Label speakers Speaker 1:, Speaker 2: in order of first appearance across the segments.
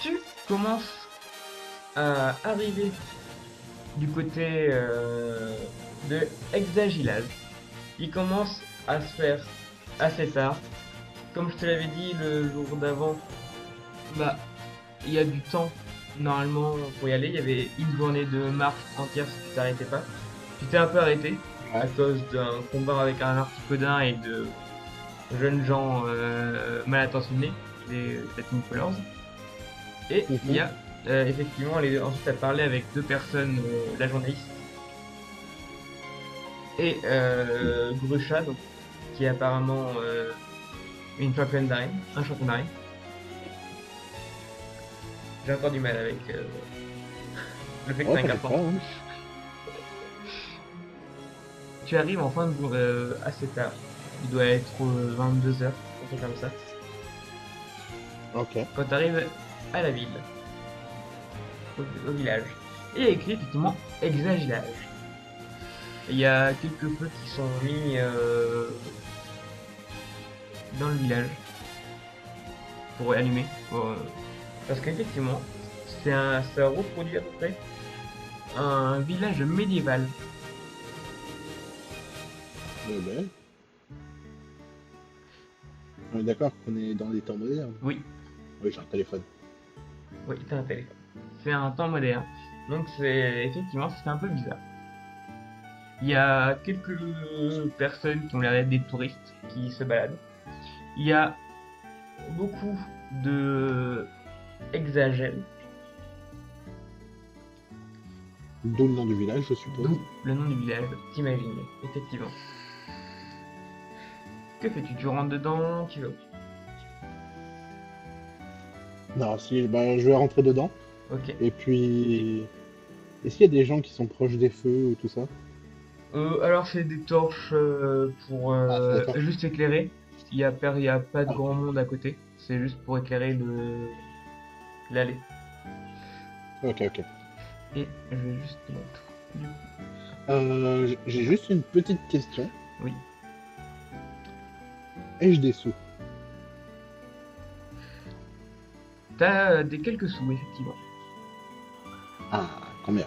Speaker 1: Tu commences à arriver du côté de Hexagilage. Il commence à se faire assez tard. Comme je te l'avais dit le jour d'avant, bah il y a du temps normalement pour y aller. Il y avait une journée de marche entière si tu t'arrêtais pas. Tu t'es un peu arrêté à
Speaker 2: Ouais.
Speaker 1: cause d'un combat avec un articodin et de jeunes gens mal intentionnés, des Team Colors. Et il y
Speaker 2: Mhm.
Speaker 1: a effectivement, ensuite à parler avec deux personnes, la journaliste et Grusha, donc, qui est apparemment une championne d'arène, un champion d'arène. J'ai encore du mal avec le fait que
Speaker 2: Ouais,
Speaker 1: t'as un
Speaker 2: t'inquiète
Speaker 1: carton.
Speaker 2: pas, hein.
Speaker 1: Tu arrives en fin de assez tard. Il doit être 22 h, un truc comme ça.
Speaker 2: Ok.
Speaker 1: Quand tu arrives à la ville, au village, et il y a écrit effectivement Hexagilage. Il y a quelques feux qui sont mis dans le village pour allumer. Parce qu'effectivement, ça reproduit à peu près un village médiéval.
Speaker 2: Ben, on est d'accord qu'on est dans les temps modernes.
Speaker 1: Oui,
Speaker 2: Oui, j'ai un téléphone.
Speaker 1: oui, c'est un téléphone. C'est un temps moderne. Donc c'est effectivement c'est un peu bizarre. Il y a quelques personnes qui ont l'air d'être des touristes qui se baladent. Il y a beaucoup de hexagènes,
Speaker 2: D'où le nom du village, je suppose.
Speaker 1: d'où le nom du village, t'imagines, effectivement. Que fais-tu? Tu rentres dedans, tu vas où?
Speaker 2: Non, si, bah, je vais rentrer dedans.
Speaker 1: Ok.
Speaker 2: Et puis, est-ce qu'il y a des gens qui sont proches des feux ou tout ça?
Speaker 1: Alors c'est des torches pour
Speaker 2: Ah, c'est d'accord.
Speaker 1: juste éclairer. Il y a pas de
Speaker 2: Ah,
Speaker 1: grand monde à côté. C'est juste pour éclairer l'allée.
Speaker 2: ok, ok.
Speaker 1: Et je vais juste te mettre. Du coup,
Speaker 2: J'ai juste une petite question.
Speaker 1: oui.
Speaker 2: Ai-je des sous?
Speaker 1: T'as des quelques sous effectivement.
Speaker 2: Ah, combien?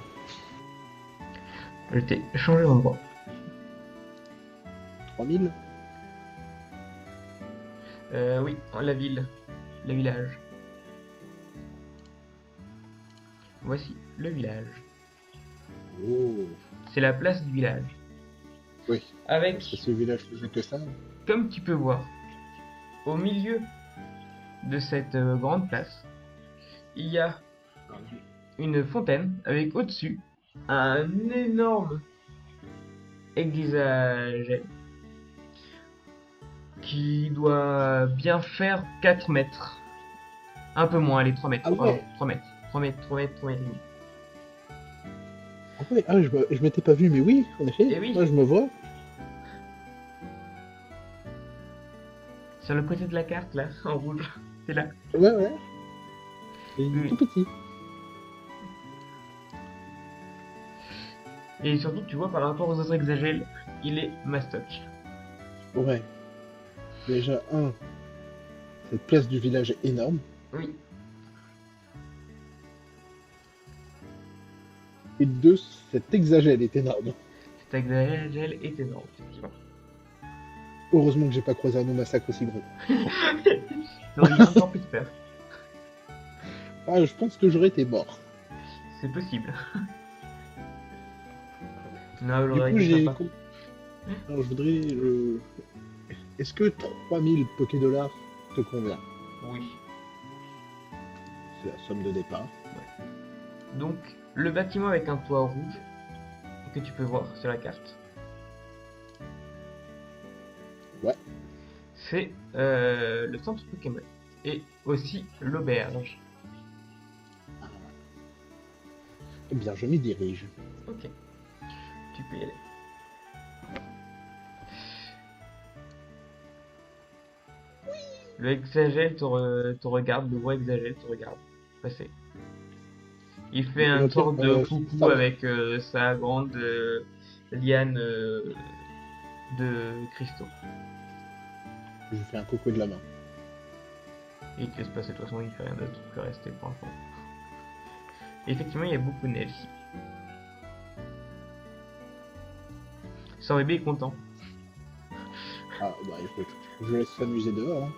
Speaker 1: Je t'ai changé d'endroit.
Speaker 2: 3000?
Speaker 1: Oui, la ville, le village. Voici le village.
Speaker 2: Oh,
Speaker 1: C'est la place du village.
Speaker 2: oui. Parce que
Speaker 1: Avec,
Speaker 2: ce village faisait que ça.
Speaker 1: comme tu peux voir, au milieu de cette grande place, il y a une fontaine avec au-dessus un énorme hexagène qui doit bien faire 4 mètres. Un peu moins, allez, 3 mètres,
Speaker 2: Ah
Speaker 1: pardon,
Speaker 2: ouais,
Speaker 1: 3 mètres. 3 mètres, 3 mètres, 3 mètres et demi.
Speaker 2: ah ouais, ah, je m'étais pas vu, mais oui, en effet,
Speaker 1: Et oui,
Speaker 2: moi je me vois.
Speaker 1: sur le côté de la carte, là, en rouge, c'est là.
Speaker 2: Ouais, ouais, et il
Speaker 1: Oui,
Speaker 2: est tout
Speaker 1: oui.
Speaker 2: petit.
Speaker 1: Et surtout, tu vois, par rapport aux autres hexagènes, il est mastoc.
Speaker 2: Ouais, déjà, cette place du village est énorme.
Speaker 1: Oui,
Speaker 2: Et deux, cet hexagène est énorme.
Speaker 1: cet hexagène est énorme, effectivement.
Speaker 2: Heureusement que j'ai pas croisé un massacre aussi gros.
Speaker 1: T'aurais eu encore plus peur.
Speaker 2: Ah, je pense que j'aurais été mort.
Speaker 1: C'est possible. Non,
Speaker 2: Du
Speaker 1: j'aurais
Speaker 2: coup,
Speaker 1: été sympa.
Speaker 2: alors, je voudrais... Est-ce que 3000 Poké-Dollars te convient?
Speaker 1: Oui.
Speaker 2: C'est la somme de départ.
Speaker 1: Ouais. Donc, le bâtiment avec un toit rouge que tu peux voir sur la carte,
Speaker 2: Ouais.
Speaker 1: c'est le centre Pokémon et aussi l'auberge.
Speaker 2: Eh bien, je m'y dirige.
Speaker 1: Ok, tu peux y aller. Le hexagel te regarde, le gros hexagel te regarde passer. Il fait une
Speaker 2: Ok,
Speaker 1: sorte de
Speaker 2: ça
Speaker 1: coucou
Speaker 2: va.
Speaker 1: avec sa grande liane de cristaux.
Speaker 2: Je lui fais un coucou de la main.
Speaker 1: Et il te laisse passer, de toute façon, il fait rien d'autre que rester pour l'instant. Et effectivement, il y a beaucoup de neige ici. Son bébé est content.
Speaker 2: Ah, bah écoute, je laisse s'amuser dehors. Hein.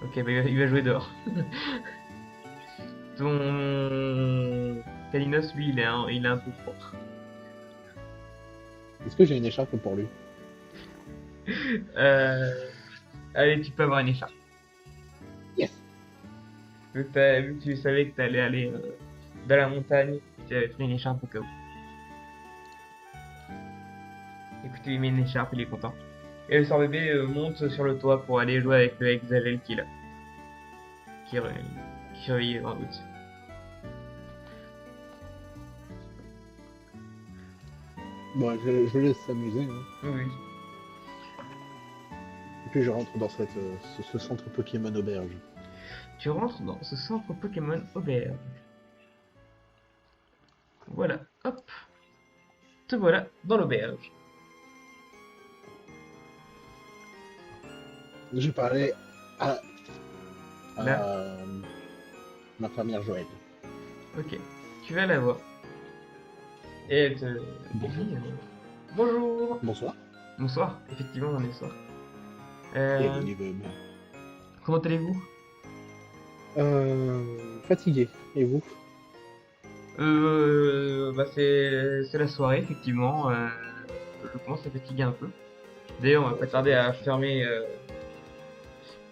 Speaker 1: Ok, bah il va jouer dehors. Ton Kalinos, lui, il est un peu froid.
Speaker 2: Est-ce que j'ai une écharpe pour lui?
Speaker 1: Euh... Allez, tu peux avoir une écharpe.
Speaker 2: Yes!
Speaker 1: Vu que tu savais que t'allais aller dans la montagne, tu avais pris une écharpe au cas où. Écoute, il met une écharpe, il est content. Et le sort bébé monte sur le toit pour aller jouer avec le Hexagel qu'il a. Qui, re- qui surveille en route.
Speaker 2: Bon, je le laisse s'amuser. Hein.
Speaker 1: Oui.
Speaker 2: Et puis je rentre dans ce centre Pokémon auberge.
Speaker 1: Tu rentres dans ce centre Pokémon auberge. Voilà, hop, te voilà dans l'auberge.
Speaker 2: Je parlais à,
Speaker 1: Là,
Speaker 2: à l'infirmière Joël.
Speaker 1: ok, tu vas la voir. Et elle te
Speaker 2: Bonjour.
Speaker 1: dit bonjour.
Speaker 2: Bonsoir.
Speaker 1: Bonsoir, effectivement, on est soir.
Speaker 2: Et
Speaker 1: Euh,
Speaker 2: vous, bon.
Speaker 1: comment allez-vous?
Speaker 2: Fatigué. Et vous?
Speaker 1: Bah c'est la soirée, effectivement. Je commence à fatiguer un peu. D'ailleurs, on va pas tarder à fermer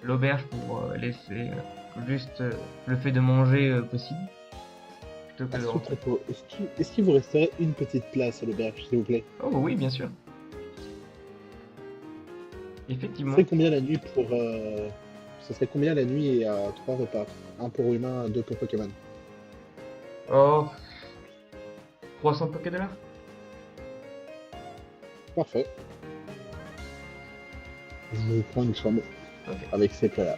Speaker 1: l'auberge pour laisser juste le fait de manger possible, plutôt que
Speaker 2: À
Speaker 1: de
Speaker 2: ce
Speaker 1: rentrer.
Speaker 2: propos, est-ce qu'il vous resterait une petite place à l'auberge, s'il vous plaît?
Speaker 1: Oh oui, bien sûr.
Speaker 2: Ce
Speaker 1: Effectivement.
Speaker 2: serait combien la nuit pour. Ce serait combien la nuit et à 3 repas? Un pour humain, deux pour Pokémon.
Speaker 1: Oh, 300 $.
Speaker 2: Parfait. Je vous prends une chambre
Speaker 1: Ok.
Speaker 2: avec ces plats-là.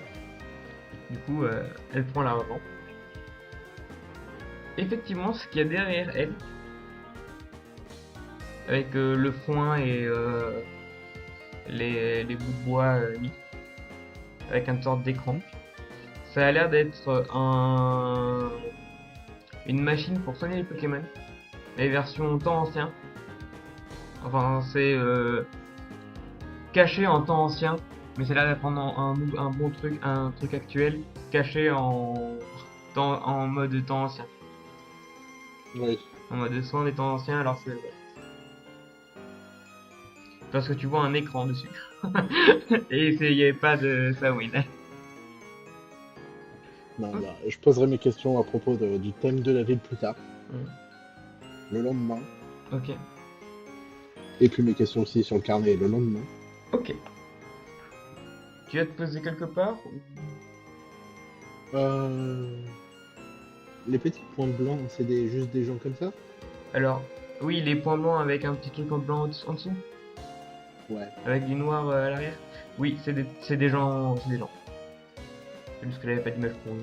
Speaker 1: Du coup, elle prend l'argent. Effectivement, ce qu'il y a derrière elle, avec le foin et les bouts de bois mis, avec une sorte d'écran, ça a l'air d'être une machine pour soigner les Pokémon, mais version temps ancien. Enfin, c'est caché en temps ancien, mais ça a l'air d'être un bon truc, un truc actuel, caché en mode temps ancien.
Speaker 2: Oui.
Speaker 1: En mode soin des temps anciens, alors c'est... Parce que tu vois un écran dessus. Et il n'y avait pas de Samhain.
Speaker 2: Non, bah, je poserai mes questions à propos du thème de la ville plus tard, le lendemain.
Speaker 1: Ok.
Speaker 2: Et puis mes questions aussi sur le carnet le lendemain.
Speaker 1: Ok. Tu vas te poser quelque part
Speaker 2: Euh, Les petits points blancs, c'est juste des gens comme ça?
Speaker 1: Alors, oui, les points blancs avec un petit truc en blanc en dessous,
Speaker 2: Ouais.
Speaker 1: avec du noir à l'arrière. Oui, c'est des gens, c'est des gens. C'est juste que j'avais pas d'image pour eux.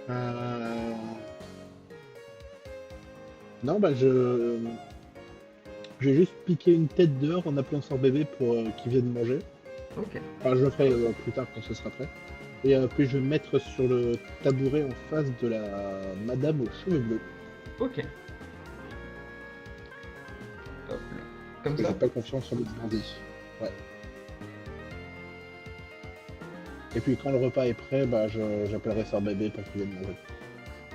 Speaker 2: Euh, Non, bah je vais juste piquer une tête dehors en appelant Sœur Bébé pour qu'il vienne manger.
Speaker 1: Ok.
Speaker 2: Enfin, je le ferai plus tard quand ce sera prêt. Et puis je vais me mettre sur le tabouret en face de la madame aux cheveux bleus.
Speaker 1: Ok. Hop là.
Speaker 2: Parce
Speaker 1: Comme
Speaker 2: que
Speaker 1: ça.
Speaker 2: j'ai pas confiance en l'autre bandit. Ouais. Et puis quand le repas est prêt, bah j'appellerai Sœur Bébé pour qu'il vienne manger.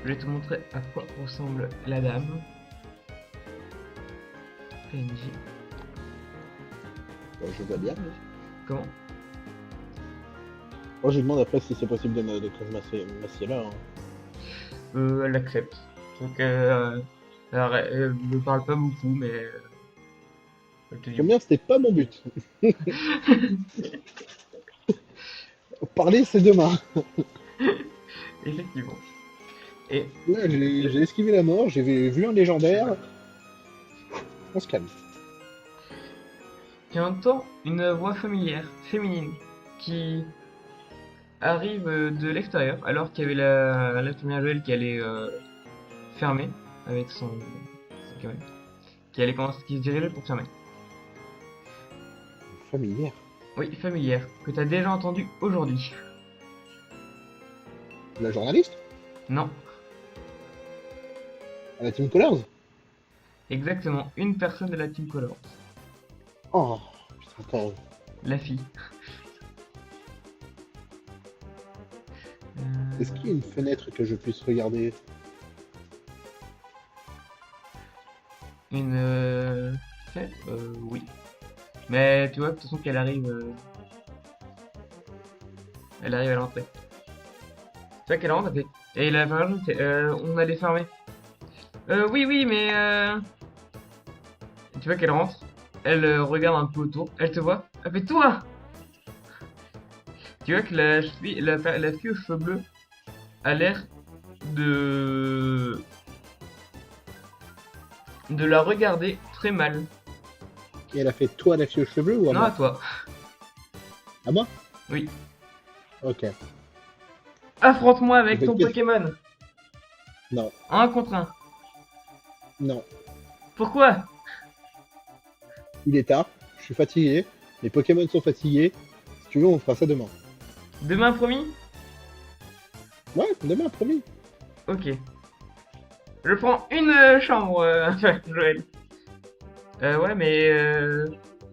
Speaker 1: Je vais te montrer à quoi ressemble la dame. PNJ.
Speaker 2: Bon, je vois bien.
Speaker 1: Comment?
Speaker 2: Moi je lui demande après si c'est possible de m'assier là. Hein.
Speaker 1: Elle accepte. Donc, elle ne parle pas beaucoup, mais elle te dit oui.
Speaker 2: Combien c'était pas mon but. Parler c'est demain.
Speaker 1: Effectivement. Et
Speaker 2: Là j'ai esquivé la mort, j'ai vu un légendaire. On se calme.
Speaker 1: tu entends une voix familière, féminine, qui arrive de l'extérieur, alors qu'il y avait la première Joël qui allait fermer avec son caméra. qui se dirigeait pour fermer.
Speaker 2: Familière.
Speaker 1: Oui, familière, que t'as déjà entendu aujourd'hui.
Speaker 2: La journaliste?
Speaker 1: Non,
Speaker 2: À la Team Colors?
Speaker 1: exactement, une personne de la Team Colors.
Speaker 2: Oh, putain, attends.
Speaker 1: La fille.
Speaker 2: Est-ce qu'il y a une fenêtre que je puisse regarder?
Speaker 1: Une fête oui. Mais tu vois, de toute façon qu'elle arrive, elle arrive à l'entrée. Tu vois qu'elle rentre, elle fait, et la version, c'est, on allait fermer. Oui, oui, mais tu vois qu'elle rentre, elle regarde un peu autour, elle te voit, elle fait toi. Tu vois que la fille aux cheveux bleus a l'air de de la regarder très mal.
Speaker 2: Et elle a fait toi la fille aux cheveux bleus ou à
Speaker 1: Non, à
Speaker 2: moi?
Speaker 1: toi.
Speaker 2: À moi?
Speaker 1: Oui.
Speaker 2: Ok.
Speaker 1: Affronte-moi
Speaker 2: Je
Speaker 1: avec
Speaker 2: vais
Speaker 1: ton
Speaker 2: qu'est-ce-
Speaker 1: Pokémon.
Speaker 2: Non,
Speaker 1: Un contre un.
Speaker 2: non.
Speaker 1: Pourquoi?
Speaker 2: Il est tard, je suis fatigué, mes Pokémon sont fatigués. Si tu veux, on fera ça demain.
Speaker 1: Demain, promis?
Speaker 2: Ouais, demain, promis.
Speaker 1: Ok. Je prends une chambre, Joël. Ouais, mais...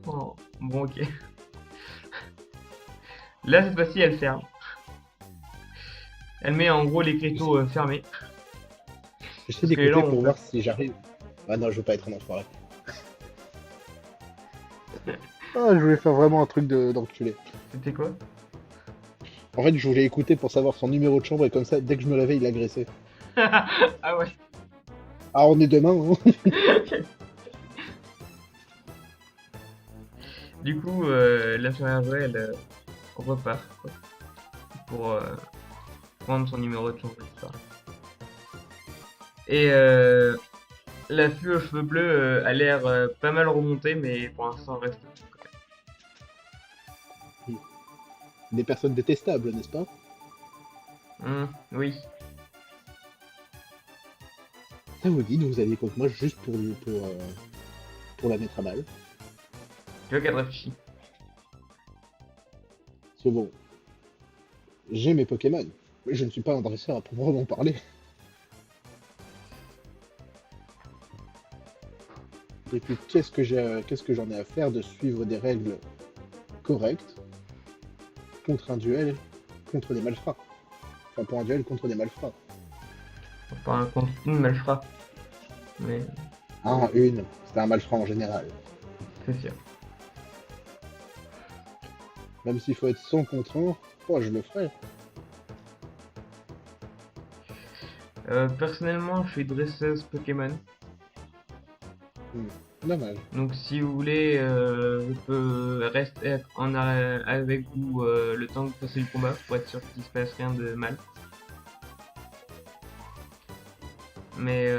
Speaker 1: oh, bon, ok. Là, cette fois-ci, elle ferme. Elle met en gros l'écriteau fermé.
Speaker 2: J'essaie
Speaker 1: Parce que les
Speaker 2: d'écouter
Speaker 1: gens
Speaker 2: pour
Speaker 1: ont
Speaker 2: voir
Speaker 1: peur.
Speaker 2: si j'arrive. Ah non, je veux pas être un enfoiré. Ah, je voulais faire vraiment un truc d'enculé.
Speaker 1: C'était quoi?
Speaker 2: En fait, je voulais écouter pour savoir son numéro de chambre et comme ça, dès que je me réveille, il l'agressait.
Speaker 1: Ah ouais.
Speaker 2: Ah, on est demain, hein.
Speaker 1: Du coup, l'infirmière Joël repart quoi, pour prendre son numéro de chambre, etc. Et la fille aux cheveux bleus a l'air pas mal remontée, mais pour l'instant reste.
Speaker 2: Des personnes détestables, n'est-ce pas?
Speaker 1: Oui.
Speaker 2: Ça vous dit de vous allier contre moi juste pour la mettre à balle.
Speaker 1: Tu vois qu'elle réfléchit.
Speaker 2: C'est bon. J'ai mes Pokémon, mais je ne suis pas un dresseur à proprement parler. Et puis, qu'est-ce que j'en ai à faire de suivre des règles correctes contre un duel contre des malfrats? Enfin, pour un duel contre des malfrats.
Speaker 1: Enfin, contre une malfrat. Mais
Speaker 2: Ah, une, c'est un malfrat en général.
Speaker 1: c'est sûr.
Speaker 2: Même s'il faut être 100 contre 1, moi je le ferai.
Speaker 1: Personnellement, je suis dresseuse Pokémon.
Speaker 2: Dommage.
Speaker 1: Donc si vous voulez, je peux rester avec vous le temps que vous passez le combat pour être sûr qu'il se passe rien de mal. Mais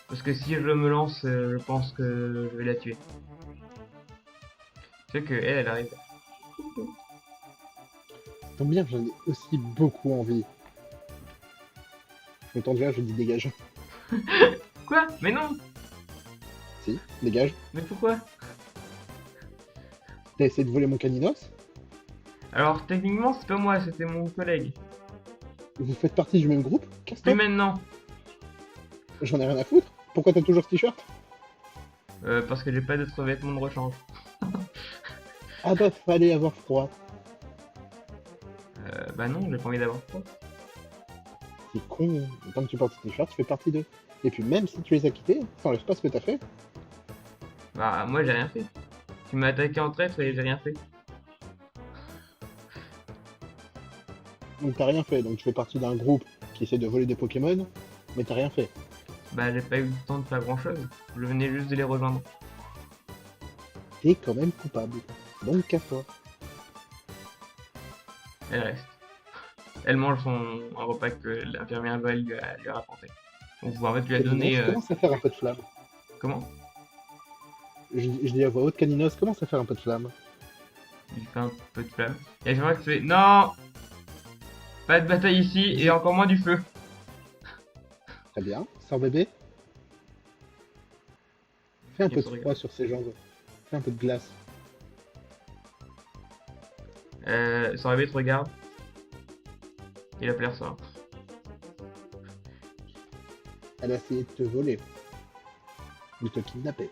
Speaker 1: parce que si je me lance, je pense que je vais la tuer. Tu sais que elle arrive.
Speaker 2: Tant bien, j'en ai aussi beaucoup envie. Le temps de verre, je dis dégage.
Speaker 1: Quoi? Mais non!
Speaker 2: Si, dégage.
Speaker 1: Mais pourquoi?
Speaker 2: T'as essayé de voler mon caninos?
Speaker 1: Alors techniquement c'est pas moi, c'était mon collègue.
Speaker 2: Vous faites partie du même groupe?
Speaker 1: Plus
Speaker 2: Casse-toi.
Speaker 1: maintenant.
Speaker 2: J'en ai rien à foutre. Pourquoi t'as toujours ce t-shirt?
Speaker 1: Parce que j'ai pas d'autres vêtements de rechange.
Speaker 2: Ah bah, fallait avoir froid.
Speaker 1: Bah non, j'ai pas envie d'avoir froid.
Speaker 2: C'est con. Tant que tu portes ce t-shirt, tu fais partie d'eux. Et puis même si tu les as quittés, ça enlève pas ce que t'as fait.
Speaker 1: Bah moi j'ai rien fait. Tu m'as attaqué en traître et j'ai rien fait.
Speaker 2: Donc t'as rien fait. Donc tu fais partie d'un groupe qui essaie de voler des Pokémon, mais t'as rien fait.
Speaker 1: Bah j'ai pas eu le temps de faire grand chose. Je venais juste de les rejoindre.
Speaker 2: T'es quand même coupable. Donc casse-toi.
Speaker 1: Elle reste. Elle mange un repas que l'infirmière Val lui a rapporté. Donc en fait lui a donné...
Speaker 2: Caninos commence à faire un peu de flamme.
Speaker 1: Comment?
Speaker 2: Je dis à voix haute, Caninos commence à faire un peu de flamme.
Speaker 1: Il fait un peu de flamme. Et l'infirmière qui fait... Non! Pas de bataille ici et encore moins du feu.
Speaker 2: Très bien. Sors bébé. Fais un
Speaker 1: Il
Speaker 2: peu de
Speaker 1: se
Speaker 2: froid
Speaker 1: regarde.
Speaker 2: sur ses jambes. Fais un peu de glace.
Speaker 1: Son bébé te regarde. Il a l'air ça.
Speaker 2: Elle a essayé de te voler, de te kidnapper,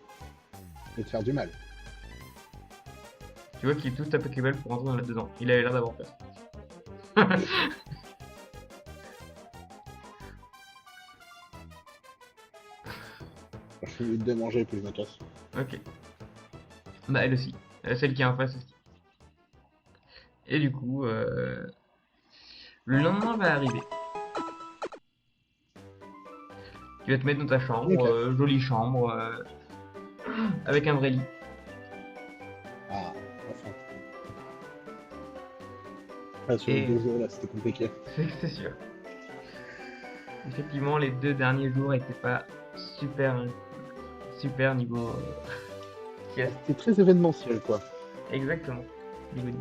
Speaker 2: de te faire du mal.
Speaker 1: Tu vois qu'il touche ta Pokéball pour rentrer là-dedans. Il a l'air d'avoir peur.
Speaker 2: Quand je finis de manger, puis je me casse.
Speaker 1: Ok. Bah elle aussi. Celle qui est en face aussi. Et du coup, le lendemain va arriver. Tu vas te mettre dans ta chambre,
Speaker 2: Ok.
Speaker 1: jolie chambre, avec un vrai lit.
Speaker 2: Ah, enfin. Ah, sur les
Speaker 1: Et
Speaker 2: 2 jours là, c'était compliqué.
Speaker 1: c'est sûr. Effectivement, les 2 derniers jours étaient pas super, super niveau sieste.
Speaker 2: C'était très événementiel quoi.
Speaker 1: Exactement. Niveau nuit.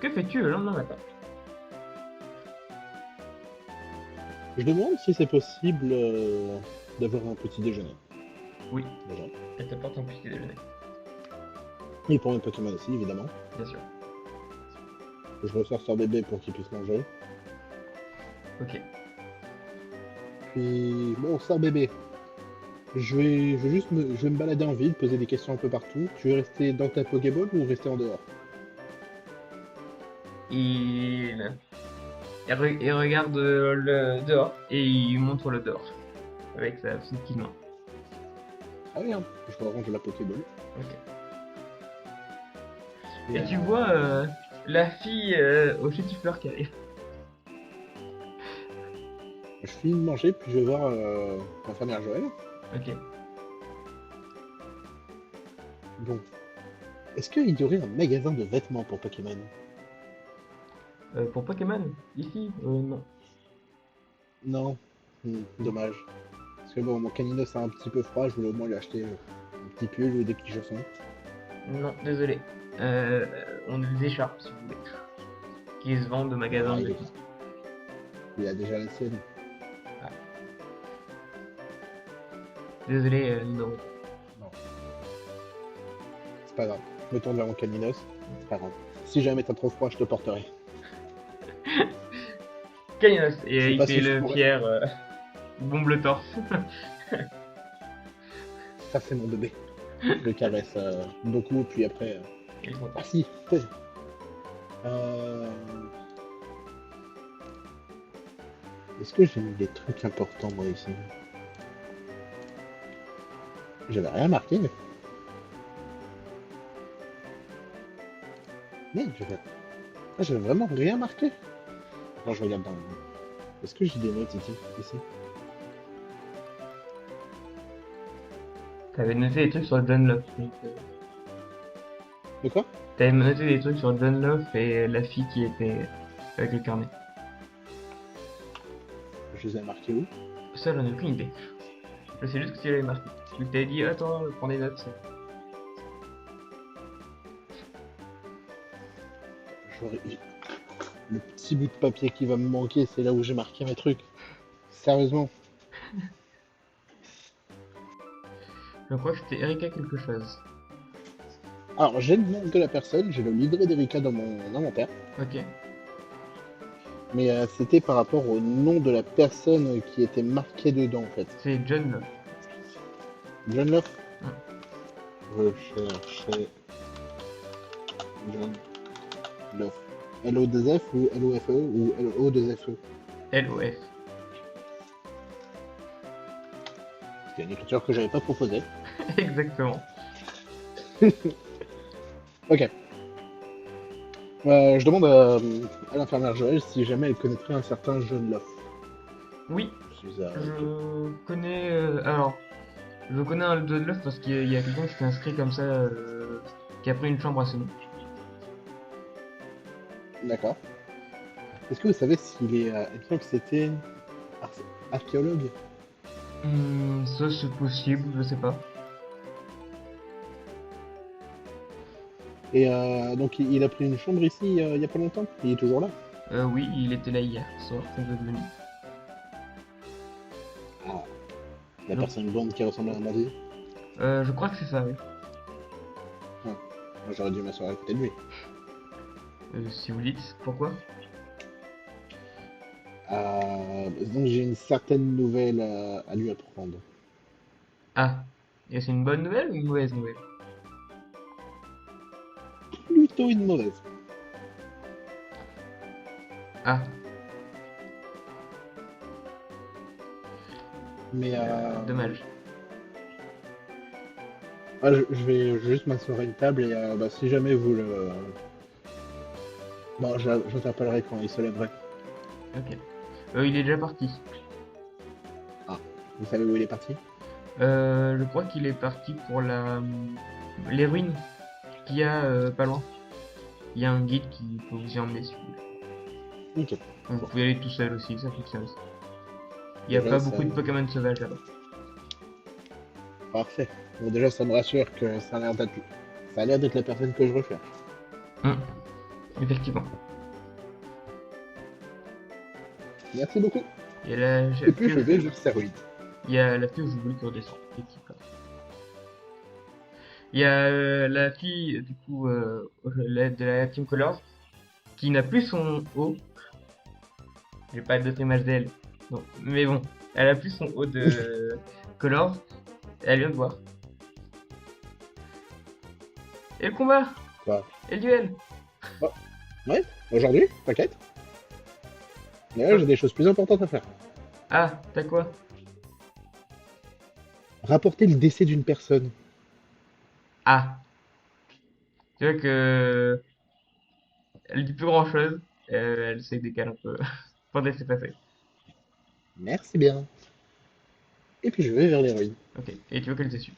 Speaker 1: Que fais-tu le lendemain matin?
Speaker 2: Je demande si c'est possible d'avoir un petit déjeuner.
Speaker 1: Oui,
Speaker 2: Déjà.
Speaker 1: elle t'apporte un petit déjeuner,
Speaker 2: Et pour mes Pokémon aussi, évidemment.
Speaker 1: bien sûr.
Speaker 2: Je ressors sur bébé pour qu'il puisse manger.
Speaker 1: Ok.
Speaker 2: Puis, bon, sors bébé. Je vais me balader en ville, poser des questions un peu partout. Tu veux rester dans ta Pokéball ou rester en dehors?
Speaker 1: Il, il regarde le dehors et il montre le dehors avec sa petite main.
Speaker 2: Ah bien, je range la Pokéball.
Speaker 1: Ok.
Speaker 2: Et,
Speaker 1: Et tu vois la fille au chétifleur qui arrive.
Speaker 2: je finis de manger, puis je vais voir l'infirmière Joël.
Speaker 1: Ok.
Speaker 2: Bon, est-ce qu'il y aurait un magasin de vêtements pour Pokémon?
Speaker 1: Pour Pokémon, ici, non.
Speaker 2: Non. Dommage. Parce que bon, mon canino c'est un petit peu froid, je voulais au moins lui acheter un petit pull ou des petits chaussons.
Speaker 1: Non, désolé. Euh, on a des écharpes, si vous voulez, qui se vendent au magasin
Speaker 2: Ah,
Speaker 1: de vêtements.
Speaker 2: il a déjà la sienne.
Speaker 1: Ah. Désolé, non.
Speaker 2: Non, c'est pas grave. Je me tourne vers mon caninos, c'est pas grave. Si jamais t'as trop froid, je te porterai.
Speaker 1: Caninos,
Speaker 2: Je
Speaker 1: et
Speaker 2: sais
Speaker 1: il
Speaker 2: pas
Speaker 1: fait
Speaker 2: si je
Speaker 1: le
Speaker 2: pourrais.
Speaker 1: fier, bombe le torse.
Speaker 2: Ça c'est mon bébé. Je le caresse beaucoup, puis après.
Speaker 1: Il est content.
Speaker 2: Ah si, euh, est-ce que j'ai mis des trucs importants moi ici? J'avais rien marqué. Merde, j'avais vraiment rien marqué. Quand je regarde dans. Est-ce que j'ai des notes ici?
Speaker 1: T'avais noté des trucs sur John Love.
Speaker 2: De quoi?
Speaker 1: T'avais noté des trucs sur John Love et la fille qui était avec le carnet.
Speaker 2: Je les ai marqués où?
Speaker 1: Ça, j'en ai aucune idée. Je sais juste que tu l'avais marqué. Tu t'avais dit, attends, prends des notes.
Speaker 2: Le petit bout de papier qui va me manquer, c'est là où j'ai marqué mes trucs. Sérieusement.
Speaker 1: Je crois que c'était Erika quelque chose.
Speaker 2: Alors, j'ai le nom de la personne, j'ai le livret d'Erika dans mon inventaire,
Speaker 1: Ok.
Speaker 2: mais c'était par rapport au nom de la personne qui était marqué dedans en fait.
Speaker 1: C'est John Love.
Speaker 2: John Love?
Speaker 1: Hmm.
Speaker 2: Rechercher John Love. L-O-2-F ou L-O-F-E ou L-O-2-F-E?
Speaker 1: L-O-F.
Speaker 2: C'était une écriture que j'avais pas proposée.
Speaker 1: Exactement.
Speaker 2: Ok. Je demande à l'infirmière Joël si jamais elle connaîtrait un certain John Love.
Speaker 1: Oui,
Speaker 2: Suzanne.
Speaker 1: je connais. Alors, je connais un John Love parce qu'il y a quelqu'un qui s'est inscrit comme ça, qui a pris une chambre à ce nom.
Speaker 2: D'accord. Est-ce que vous savez s'il est. Il me semble que c'était archéologue?
Speaker 1: Ça, c'est possible, je sais pas.
Speaker 2: Et donc il a pris une chambre ici il y a pas longtemps? Il est toujours là?
Speaker 1: Oui, il était là hier soir, quand je suis venu.
Speaker 2: La
Speaker 1: Non.
Speaker 2: personne blonde qui ressemble à Amandine.
Speaker 1: Je crois que c'est ça, oui.
Speaker 2: Moi, j'aurais dû m'asseoir à côté de lui.
Speaker 1: Si vous dites, pourquoi?
Speaker 2: Donc j'ai une certaine nouvelle à lui apprendre.
Speaker 1: Ah, et c'est une bonne nouvelle ou une mauvaise nouvelle?
Speaker 2: Plutôt une mauvaise.
Speaker 1: Ah,
Speaker 2: Mais
Speaker 1: dommage.
Speaker 2: je vais juste m'asseoir à une table et si jamais vous le... Bon, je t'appellerai quand il se lèverait.
Speaker 1: Ok. Il est déjà parti.
Speaker 2: Ah, vous savez où il est parti?
Speaker 1: Je crois qu'il est parti pour les ruines qu'il y a pas loin. Il y a un guide qui peut vous y emmener si vous voulez.
Speaker 2: Ok.
Speaker 1: Donc, vous pouvez aller tout seul aussi, ça fonctionne aussi. Il n'y a
Speaker 2: Déjà,
Speaker 1: pas
Speaker 2: ça-
Speaker 1: beaucoup de Pokémon sauvages là-bas.
Speaker 2: Parfait. Bon, déjà, ça me rassure que ça a l'air d'être la personne que je recherche.
Speaker 1: Hum, Effectivement.
Speaker 2: Merci beaucoup.
Speaker 1: Et là,
Speaker 2: Et puis, je vais vers Saruid.
Speaker 1: il y a la fille où je voulais qu'on redescende. Effectivement. Il y a la fille du coup de la Team Colors qui n'a plus son haut. J'ai pas d'autre image d'elle. Non. Mais bon, elle a plus son haut de Colors. Elle vient de voir. Et le combat.
Speaker 2: Quoi?
Speaker 1: Et le duel.
Speaker 2: Ouais, aujourd'hui, t'inquiète. Mais là, j'ai des choses plus importantes à faire.
Speaker 1: Ah, t'as quoi?
Speaker 2: Rapporter le décès d'une personne.
Speaker 1: Ah. Tu vois que elle dit plus grand chose. Elle se décale un peu pour laisser passer.
Speaker 2: Merci bien. Et puis, je vais vers les ruines.
Speaker 1: Ok. Et tu veux qu'elle te suive.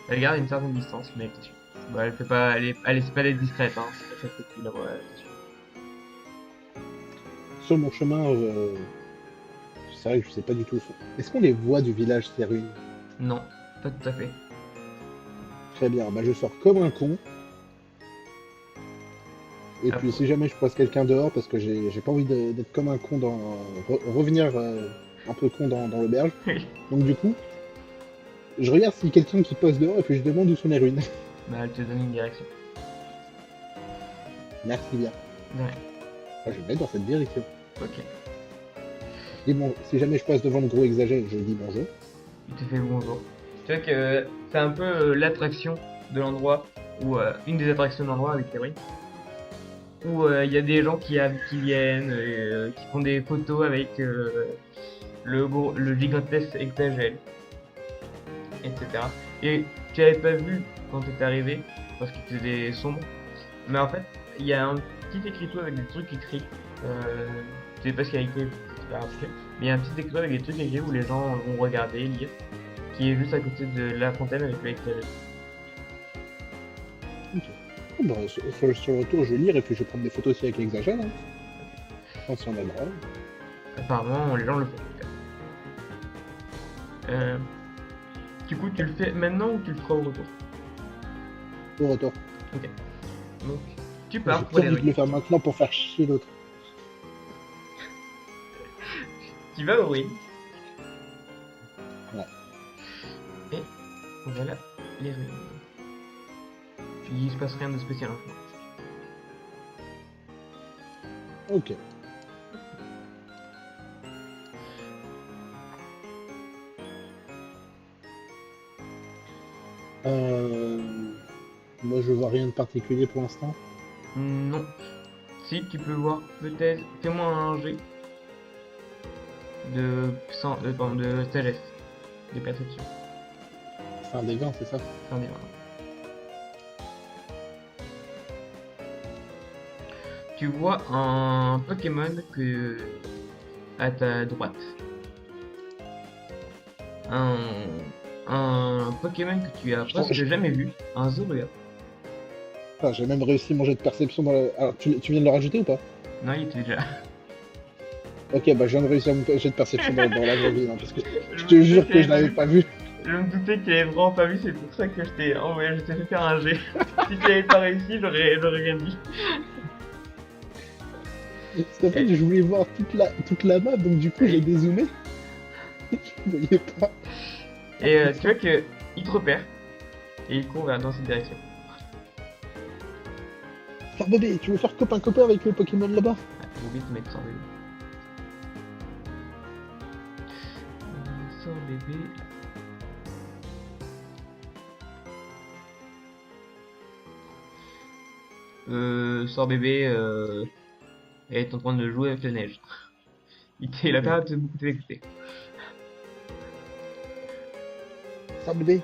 Speaker 1: Elle garde une certaine distance, mais elle te suit. Bon, elle fait pas, elle essaie pas d'être discrète, hein. C'est ça que tu la vois, elle te suit.
Speaker 2: Sur mon chemin, c'est vrai que je sais pas du tout. Est-ce qu'on les voit du village ces ruines?
Speaker 1: Non, pas tout à fait.
Speaker 2: Très bien, je sors comme un con. Et
Speaker 1: Ah,
Speaker 2: puis si jamais je croise quelqu'un dehors, parce que j'ai pas envie d'être comme un con revenir un peu con dans l'auberge.
Speaker 1: oui.
Speaker 2: Donc du coup, je regarde s'il y a quelqu'un qui passe dehors et puis je demande où sont les ruines.
Speaker 1: Bah, elle te donne une direction.
Speaker 2: Merci bien.
Speaker 1: Ouais.
Speaker 2: Je vais dans cette direction.
Speaker 1: Ok.
Speaker 2: Et bon, si jamais je passe devant le gros exagère, je lui dis bonjour.
Speaker 1: Il te fait le bonjour. Tu vois que c'est un peu l'attraction de l'endroit, ou une des attractions de l'endroit avec les ruines. Où il y a des gens qui viennent, qui font des photos avec le gigantesque hexagel, etc. Et tu n'avais pas vu quand tu étais arrivé, parce qu'il faisait sombre. Mais en fait, il y a un petit écriteau avec des trucs écrits. Je sais pas ce qu'il y a écrit, c'est pas grave, mais il y a un petit écriteau avec des trucs écrits où les gens vont regarder, lire, qui est juste à côté de la fontaine avec le hexagel.
Speaker 2: Ok. Sur le retour, je vais lire et puis je vais prendre des photos aussi avec l'exagère. Hein. Je pense si on a le droit.
Speaker 1: Apparemment, les gens le font. Du coup, tu le fais maintenant ou tu le feras au retour?
Speaker 2: Au retour.
Speaker 1: Ok. Donc, tu
Speaker 2: J'ai
Speaker 1: pars
Speaker 2: pas
Speaker 1: pour les
Speaker 2: envie de
Speaker 1: ruines.
Speaker 2: le faire maintenant pour faire chier l'autre.
Speaker 1: Tu vas aux ruines.
Speaker 2: Ouais.
Speaker 1: Et voilà les ruines. Il se passe rien de spécial en fait.
Speaker 2: Ok. Moi je vois rien de particulier pour l'instant.
Speaker 1: Non. Si, tu peux voir peut-être. Fais-moi un jet pardon, de sagesse, de perception.
Speaker 2: C'est un des 20, c'est ça?
Speaker 1: J'en ai un. Tu vois un Pokémon à ta droite. Un Pokémon que tu as presque jamais vu, un Zorua.
Speaker 2: Enfin, j'ai même réussi mon jet de perception dans la... Alors, tu viens de le rajouter ou pas?
Speaker 1: Non, il était déjà.
Speaker 2: Ok, je viens de réussir mon jet de perception dans la vraie vie, hein, parce que je te jure que je l'avais pas vu.
Speaker 1: Je me doutais qu'il avait vraiment pas vu, c'est pour ça que je t'ai envoyé, je t'ai fait faire un jet. Si tu n'avais pas réussi, j'aurais rien dit.
Speaker 2: Parce qu'en fait,
Speaker 1: Et,
Speaker 2: je voulais voir toute la map, donc du coup, j'ai
Speaker 1: et,
Speaker 2: dézoomé. Je voyais pas.
Speaker 1: tu vois que il te repère et il court dans cette direction.
Speaker 2: Faire bébé, tu veux faire copain-copain avec le Pokémon là-bas?
Speaker 1: Ah, j'ai oublié de te mettre sort bébé. Sort bébé. Sort bébé est en train de jouer avec la neige. Il a
Speaker 2: Ok.
Speaker 1: pas de beaucoup t'écouter.
Speaker 2: Faire bébé,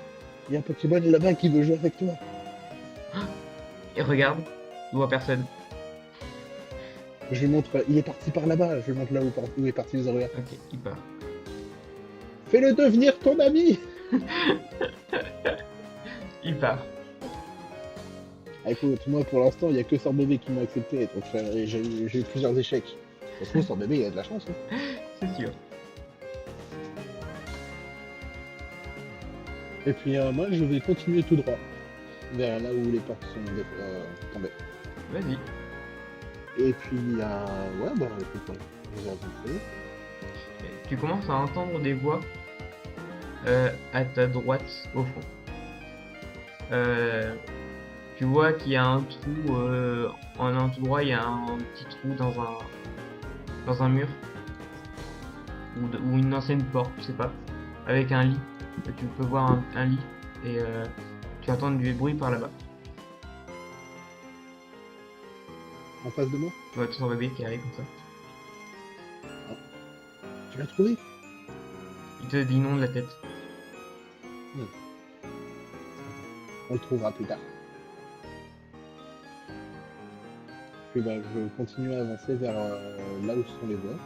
Speaker 2: il y a un Pokémon là-bas qui veut jouer avec toi.
Speaker 1: Il regarde, il voit personne.
Speaker 2: Je lui montre, il est parti par là-bas. Je lui montre là où est parti le Zorua.
Speaker 1: Ok, il part.
Speaker 2: Fais-le devenir ton ami!
Speaker 1: Il part.
Speaker 2: Ah, écoute, moi pour l'instant, il n'y a que Sort Bébé qui m'a accepté, donc j'ai eu plusieurs échecs. Ça se trouve, Sort Bébé, il a de la chance. Hein.
Speaker 1: C'est sûr.
Speaker 2: Et puis moi, je vais continuer tout droit, vers là où les portes sont tombées.
Speaker 1: Vas-y.
Speaker 2: Et puis, ouais, bah écoute, ouais, je vais avancer.
Speaker 1: Tu commences à entendre des voix à ta droite, au fond. Euh, Tu vois qu'il y a un trou, en un tout droit, il y a un petit trou dans un mur. Ou une ancienne porte, je sais pas. Avec un lit. Tu peux voir un lit. Et tu entends du bruit par là-bas.
Speaker 2: En face de moi,
Speaker 1: Tu vois ton bébé qui arrive comme ça.
Speaker 2: tu l'as trouvé?
Speaker 1: Il te dit non de la tête.
Speaker 2: Hmm. On le trouvera plus tard. Puis bah, je continue à avancer vers là où sont les voies.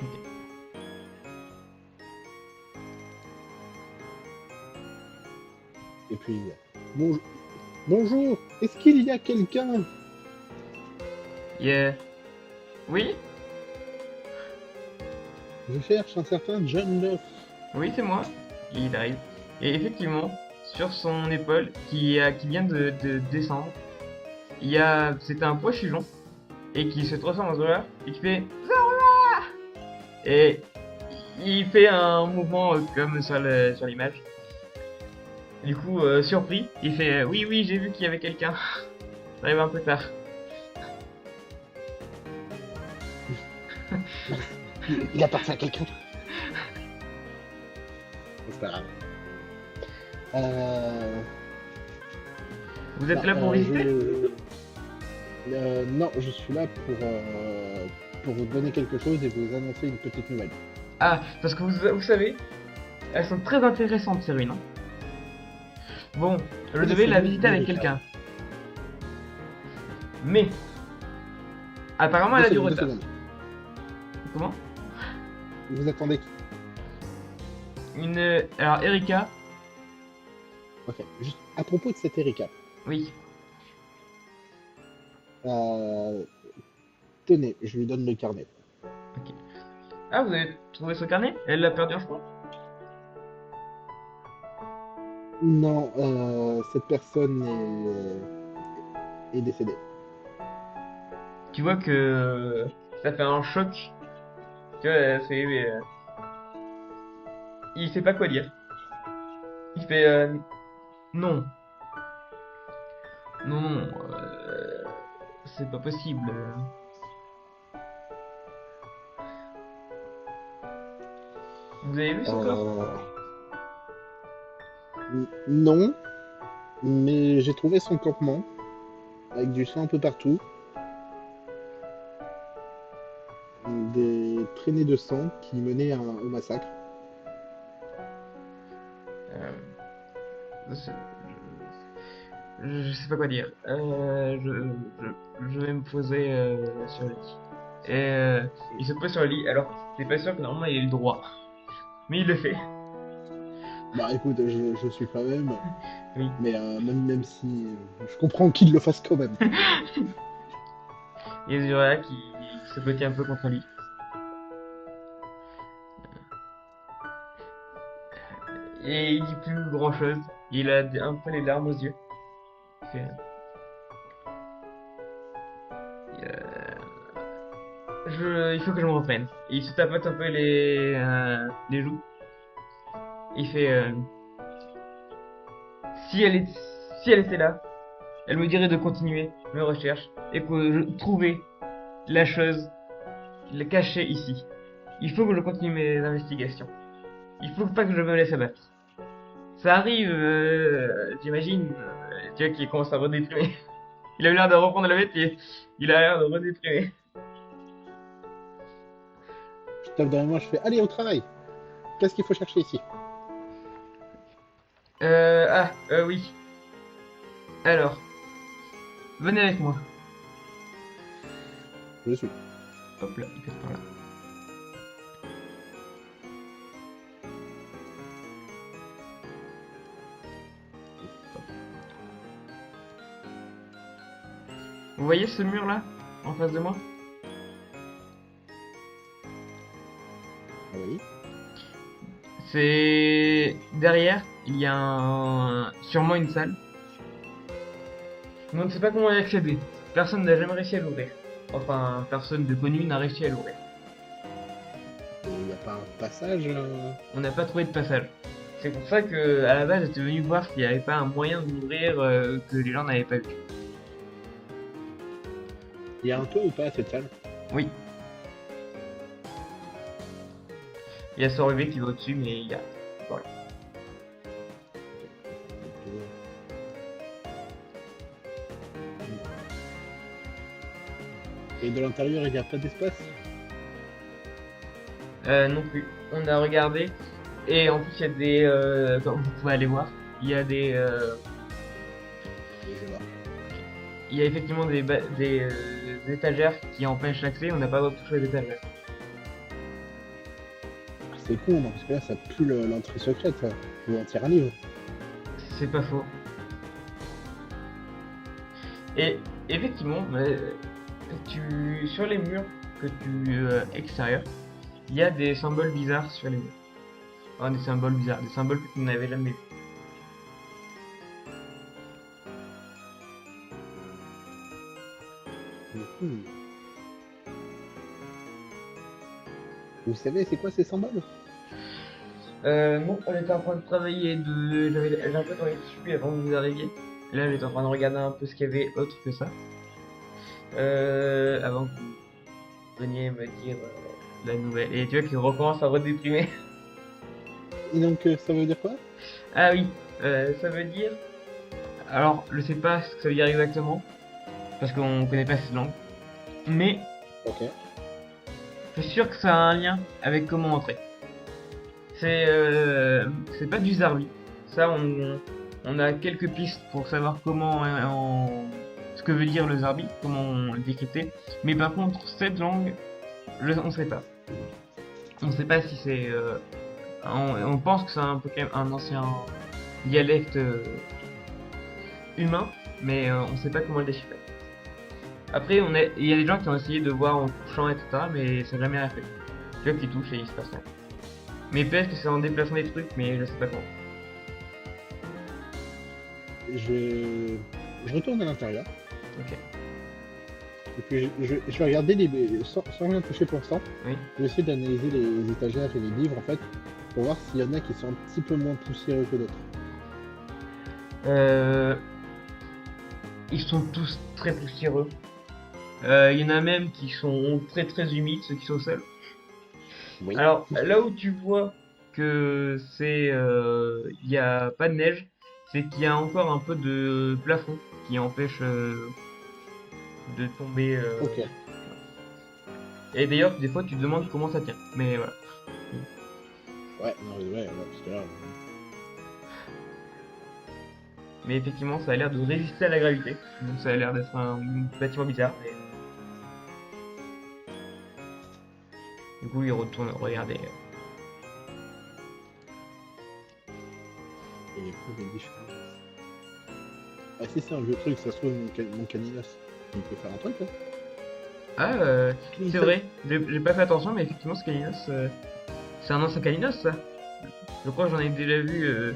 Speaker 1: Ok.
Speaker 2: Et puis, bonjour, bonjour, est-ce qu'il y a quelqu'un?
Speaker 1: Yeah. Oui?
Speaker 2: Je cherche un certain John Duff.
Speaker 1: Oui, c'est moi. Il arrive. Et effectivement, sur son épaule, qui vient de descendre, c'est un pois-chichon et qui se transforme en Zola et qui fait et il fait un mouvement comme sur l'image. Du coup, surpris, il fait oui, oui, j'ai vu qu'il y avait quelqu'un. Ça arrive un peu tard.
Speaker 2: Il appartient à quelqu'un. C'est pas grave.
Speaker 1: Vous êtes
Speaker 2: Non,
Speaker 1: là pour visiter?
Speaker 2: non, je suis là pour vous donner quelque chose et vous annoncer une petite nouvelle.
Speaker 1: Ah, parce que vous savez, elles sont très intéressantes ces ruines. Hein. Bon, je
Speaker 2: Oui,
Speaker 1: devais
Speaker 2: c'est
Speaker 1: la
Speaker 2: lui,
Speaker 1: visiter avec
Speaker 2: Erika.
Speaker 1: quelqu'un. Mais, apparemment, elle
Speaker 2: Deux
Speaker 1: a du
Speaker 2: secondes, deux
Speaker 1: retard.
Speaker 2: secondes.
Speaker 1: Comment?
Speaker 2: Vous attendez qui?
Speaker 1: Alors, Erika,
Speaker 2: Ok, juste à propos de cette Erika.
Speaker 1: oui.
Speaker 2: Euh, tenez, je lui donne le carnet.
Speaker 1: Ok. Ah, vous avez trouvé ce carnet? Elle l'a perdu, je crois.
Speaker 2: Non, cette personne est décédée.
Speaker 1: Tu vois que ça fait un choc. Tu vois, il sait pas quoi dire. Il fait non, non, non, c'est pas possible. Vous avez vu son corps?
Speaker 2: Euh, non, mais j'ai trouvé son campement avec du sang un peu partout, des traînées de sang qui menaient au massacre.
Speaker 1: Euh, je, je sais pas quoi dire. Je vais me poser sur le lit. Et il se pose sur le lit. Alors, t'es pas sûr que normalement il ait le droit. Mais il le fait.
Speaker 2: Bah écoute, je suis quand même,
Speaker 1: Oui.
Speaker 2: mais même si je comprends qu'il le fasse quand même.
Speaker 1: Il y a Zura qui se blottit un peu contre lui. Et il dit plus grand chose. Il a un peu les larmes aux yeux. Il fait, euh, il faut que je me reprenne. Il se tapote un peu les joues. Il fait, si elle est, si elle était là, elle me dirait de continuer mes recherches et que je trouvais la chose cachée ici. Il faut que je continue mes investigations. Il faut pas que je me laisse abattre. Ça arrive, j'imagine, tu vois, qu'il commence à redéprimer. Il a eu l'air de reprendre la bête et il a l'air de redéprimer.
Speaker 2: Je tape dans les mains, je fais allez au travail. Qu'est-ce qu'il faut chercher ici?
Speaker 1: Oui. Alors, venez avec moi.
Speaker 2: Je suis.
Speaker 1: Hop là, il passe par là. Vous voyez ce mur là, en face de moi?
Speaker 2: Ah oui.
Speaker 1: C'est derrière, il y a sûrement une salle. Mais on ne sait pas comment y accéder. Personne n'a jamais réussi à l'ouvrir. Enfin, personne de connu n'a réussi à l'ouvrir.
Speaker 2: Il n'y a pas un passage
Speaker 1: On n'a pas trouvé de passage. C'est pour ça que, à la base, j'étais venu voir s'il n'y avait pas un moyen d'ouvrir que les gens n'avaient pas vu.
Speaker 2: Il y a un toit ou pas à cette salle?
Speaker 1: Oui. Il y a ce relevé qui va au-dessus, mais il y a. Voilà.
Speaker 2: Et de l'intérieur, il n'y a pas d'espace?
Speaker 1: Non plus. On a regardé. Et en plus, il y a des. Comme vous pouvez aller voir, il y a des.
Speaker 2: Je vais voir.
Speaker 1: Il y a effectivement des étagères qui empêchent l'accès. On n'a pas le droit de toucher les étagères.
Speaker 2: C'est con, non, parce que là, ça pue l'entrée secrète, ça. Ou en tire un livre.
Speaker 1: C'est pas faux. Et effectivement, sur les murs extérieurs, il y a des symboles bizarres sur les murs. Oh, des symboles bizarres, des symboles que tu n'avais jamais vus.
Speaker 2: Mhm. Vous savez, c'est quoi ces symboles?
Speaker 1: Non, on était en train de travailler j'ai un peu travaillé dessus avant que vous arriviez. Là, j'étais en train de regarder un peu ce qu'il y avait autre que ça. Avant que vous veniez me dire la nouvelle. Et tu vois qu'il recommence à redéprimer.
Speaker 2: Et donc, ça veut dire quoi?
Speaker 1: Ah oui, ça veut dire. Alors, je sais pas ce que ça veut dire exactement, parce qu'on connaît pas cette langue. Mais
Speaker 2: Ok.
Speaker 1: je suis sûr que ça a un lien avec comment entrer. C'est pas du Zarbi. Ça, on a quelques pistes pour savoir ce que veut dire le Zarbi, comment le décrypter. Mais par contre, cette langue, on sait pas. On sait pas si c'est. On pense que c'est un peu quand même un ancien dialecte humain, mais on sait pas comment le déchiffrer. Après, il y a des gens qui ont essayé de voir en touchant, etc., mais ça n'a jamais rien fait. Tu vois qu'ils touchent et il se passe rien. Mais peut-être que c'est en déplaçant des trucs, mais je sais pas comment.
Speaker 2: Je retourne à l'intérieur.
Speaker 1: Ok.
Speaker 2: Et puis, je vais regarder sans rien toucher pour l'instant.
Speaker 1: Oui.
Speaker 2: Je vais essayer d'analyser les étagères et les livres, en fait, pour voir s'il y en a qui sont un petit peu moins poussiéreux que d'autres.
Speaker 1: Ils sont tous très poussiéreux. Il y en a même qui sont très très humides, ceux qui sont seuls.
Speaker 2: Oui.
Speaker 1: Alors, là où tu vois que il y a pas de neige, c'est qu'il y a encore un peu de plafond qui empêche de tomber.
Speaker 2: Ok.
Speaker 1: Et d'ailleurs, des fois, tu te demandes comment ça tient. Mais voilà.
Speaker 2: Ouais, non, ouais, parce que là.
Speaker 1: Mais effectivement, ça a l'air de résister à la gravité. Donc ça a l'air d'être un bâtiment bizarre. Mais... Du coup, il retourne regarder.
Speaker 2: Et les coups de biche. Ah, si c'est un vieux truc, ça se trouve, mon caninos, il peut faire un truc, là.
Speaker 1: Ah, c'est vrai. J'ai pas fait attention, mais effectivement, ce Calinos, c'est un ancien Calinos, ça. Je crois que j'en ai déjà vu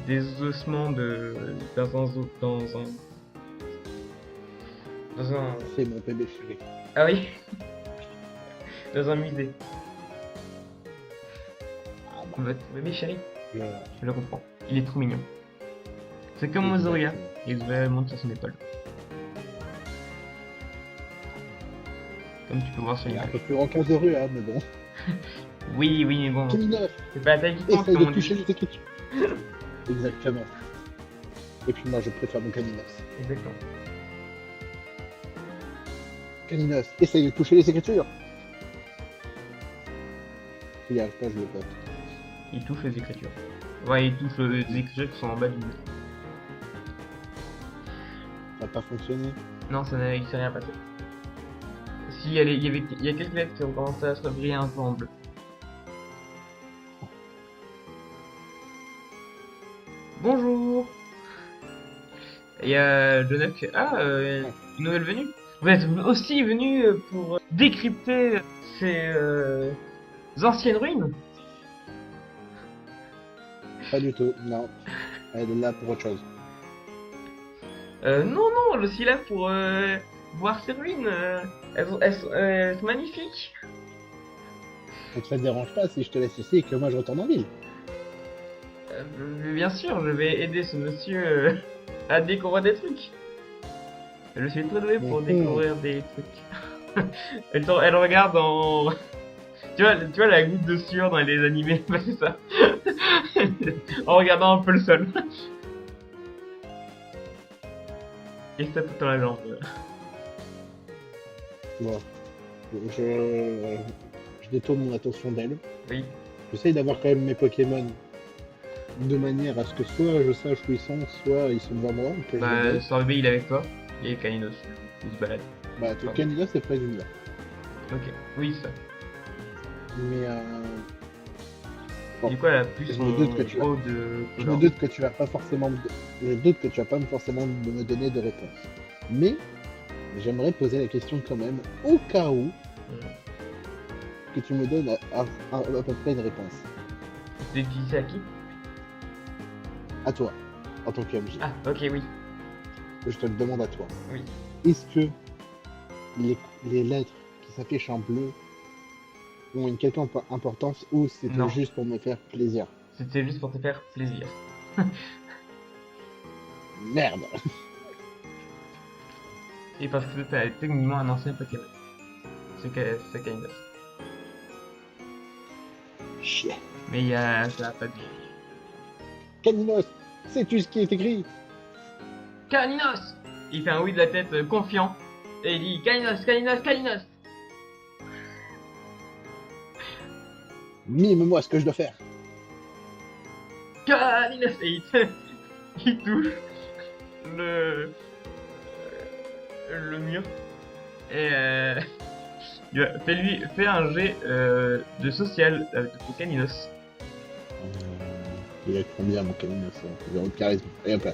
Speaker 1: des ossements dans un.
Speaker 2: C'est mon bébé chéri.
Speaker 1: Ah oui. dans un musée.
Speaker 2: Ah bah,
Speaker 1: Votre bébé chéri,
Speaker 2: je-
Speaker 1: je le comprends. Il est trop mignon. C'est comme Ozoria. Il devrait monter sur son épaule. Comme tu peux voir sur
Speaker 2: Il est un
Speaker 1: l'image.
Speaker 2: peu plus grand qu'Azorua, hein, mais bon.
Speaker 1: Oui, oui, mais bon.
Speaker 2: Camille,
Speaker 1: C'est pas la taille qui compte,
Speaker 2: essaye
Speaker 1: comme
Speaker 2: de
Speaker 1: on
Speaker 2: toucher
Speaker 1: dit.
Speaker 2: les écritures. Exactement. Et puis moi, je préfère mon Caninos.
Speaker 1: Exactement.
Speaker 2: Caninos, essaye de toucher les écritures. S'il n'y arrive pas, je le pote.
Speaker 1: Il touche les écritures. Ouais, il touche les écritures qui sont en bas du mur.
Speaker 2: Ça n'a pas fonctionné.
Speaker 1: Non, il s'est rien passé. Si, il y a quelques lettres qui ont commencé à se briller un peu en bleu. Bonjour. Il y a Jonathan. Ah, une nouvelle venue. Vous êtes aussi venu pour décrypter ces anciennes ruines.
Speaker 2: Pas du tout, non. Elle est là pour autre chose.
Speaker 1: Non, non, je suis là pour voir ces ruines. Elles sont magnifiques.
Speaker 2: Donc ça te dérange pas si je te laisse ici et que moi je retourne en ville.
Speaker 1: Bien sûr, je vais aider ce monsieur à découvrir des trucs. Je suis très doué pour
Speaker 2: Mhm.
Speaker 1: découvrir des trucs. Elle regarde en... tu vois la goutte de sueur dans les animés, bah, c'est ça. En regardant un peu le sol. Et ça tout dans la jambe.
Speaker 2: Bon. Je détourne mon attention d'elle.
Speaker 1: Oui,
Speaker 2: J'essaye d'avoir quand même mes Pokémon de manière à ce que soit je sache où ils sont, soit ils sont devant moi. Que je les
Speaker 1: bah,
Speaker 2: vois.
Speaker 1: Sorbet il est avec toi. Et Caninos, il se balade.
Speaker 2: Bah, tout Canida c'est près d'une là.
Speaker 1: Ok, oui, ça.
Speaker 2: Mais bon,
Speaker 1: Du coup, elle a plus
Speaker 2: je
Speaker 1: son
Speaker 2: me doute que tu
Speaker 1: haut de
Speaker 2: je me
Speaker 1: color.
Speaker 2: doute que tu vas pas forcément je doute que tu vas pas forcément me donner de réponse. Mais j'aimerais poser la question quand même, au cas où que tu me donnes à peu près une réponse.
Speaker 1: Tu dis ça à qui?
Speaker 2: À toi, en tant que MJ.
Speaker 1: Ah, ok, oui.
Speaker 2: Je te le demande à toi.
Speaker 1: Oui.
Speaker 2: Est-ce que les lettres qui s'affichent en bleu ont une quelconque importance ou c'était
Speaker 1: Non.
Speaker 2: juste pour me faire plaisir?
Speaker 1: C'était juste pour te faire plaisir.
Speaker 2: Merde.
Speaker 1: Et parce que t'as techniquement un ancien Pokémon. C'est Kainos.
Speaker 2: Chier.
Speaker 1: Mais ça a pas de...
Speaker 2: Caninos, sais-tu ce qui est écrit?
Speaker 1: Caninos! Il fait un oui de la tête confiant. Et il dit Caninos, Caninos, Caninos!
Speaker 2: Mime-moi ce que je dois faire.
Speaker 1: Caninos! Et il touche le... le mur. Et fais un jet de social pour Caninos.
Speaker 2: Il a combien mon Caninos? Zéro de charisme. Et hop là.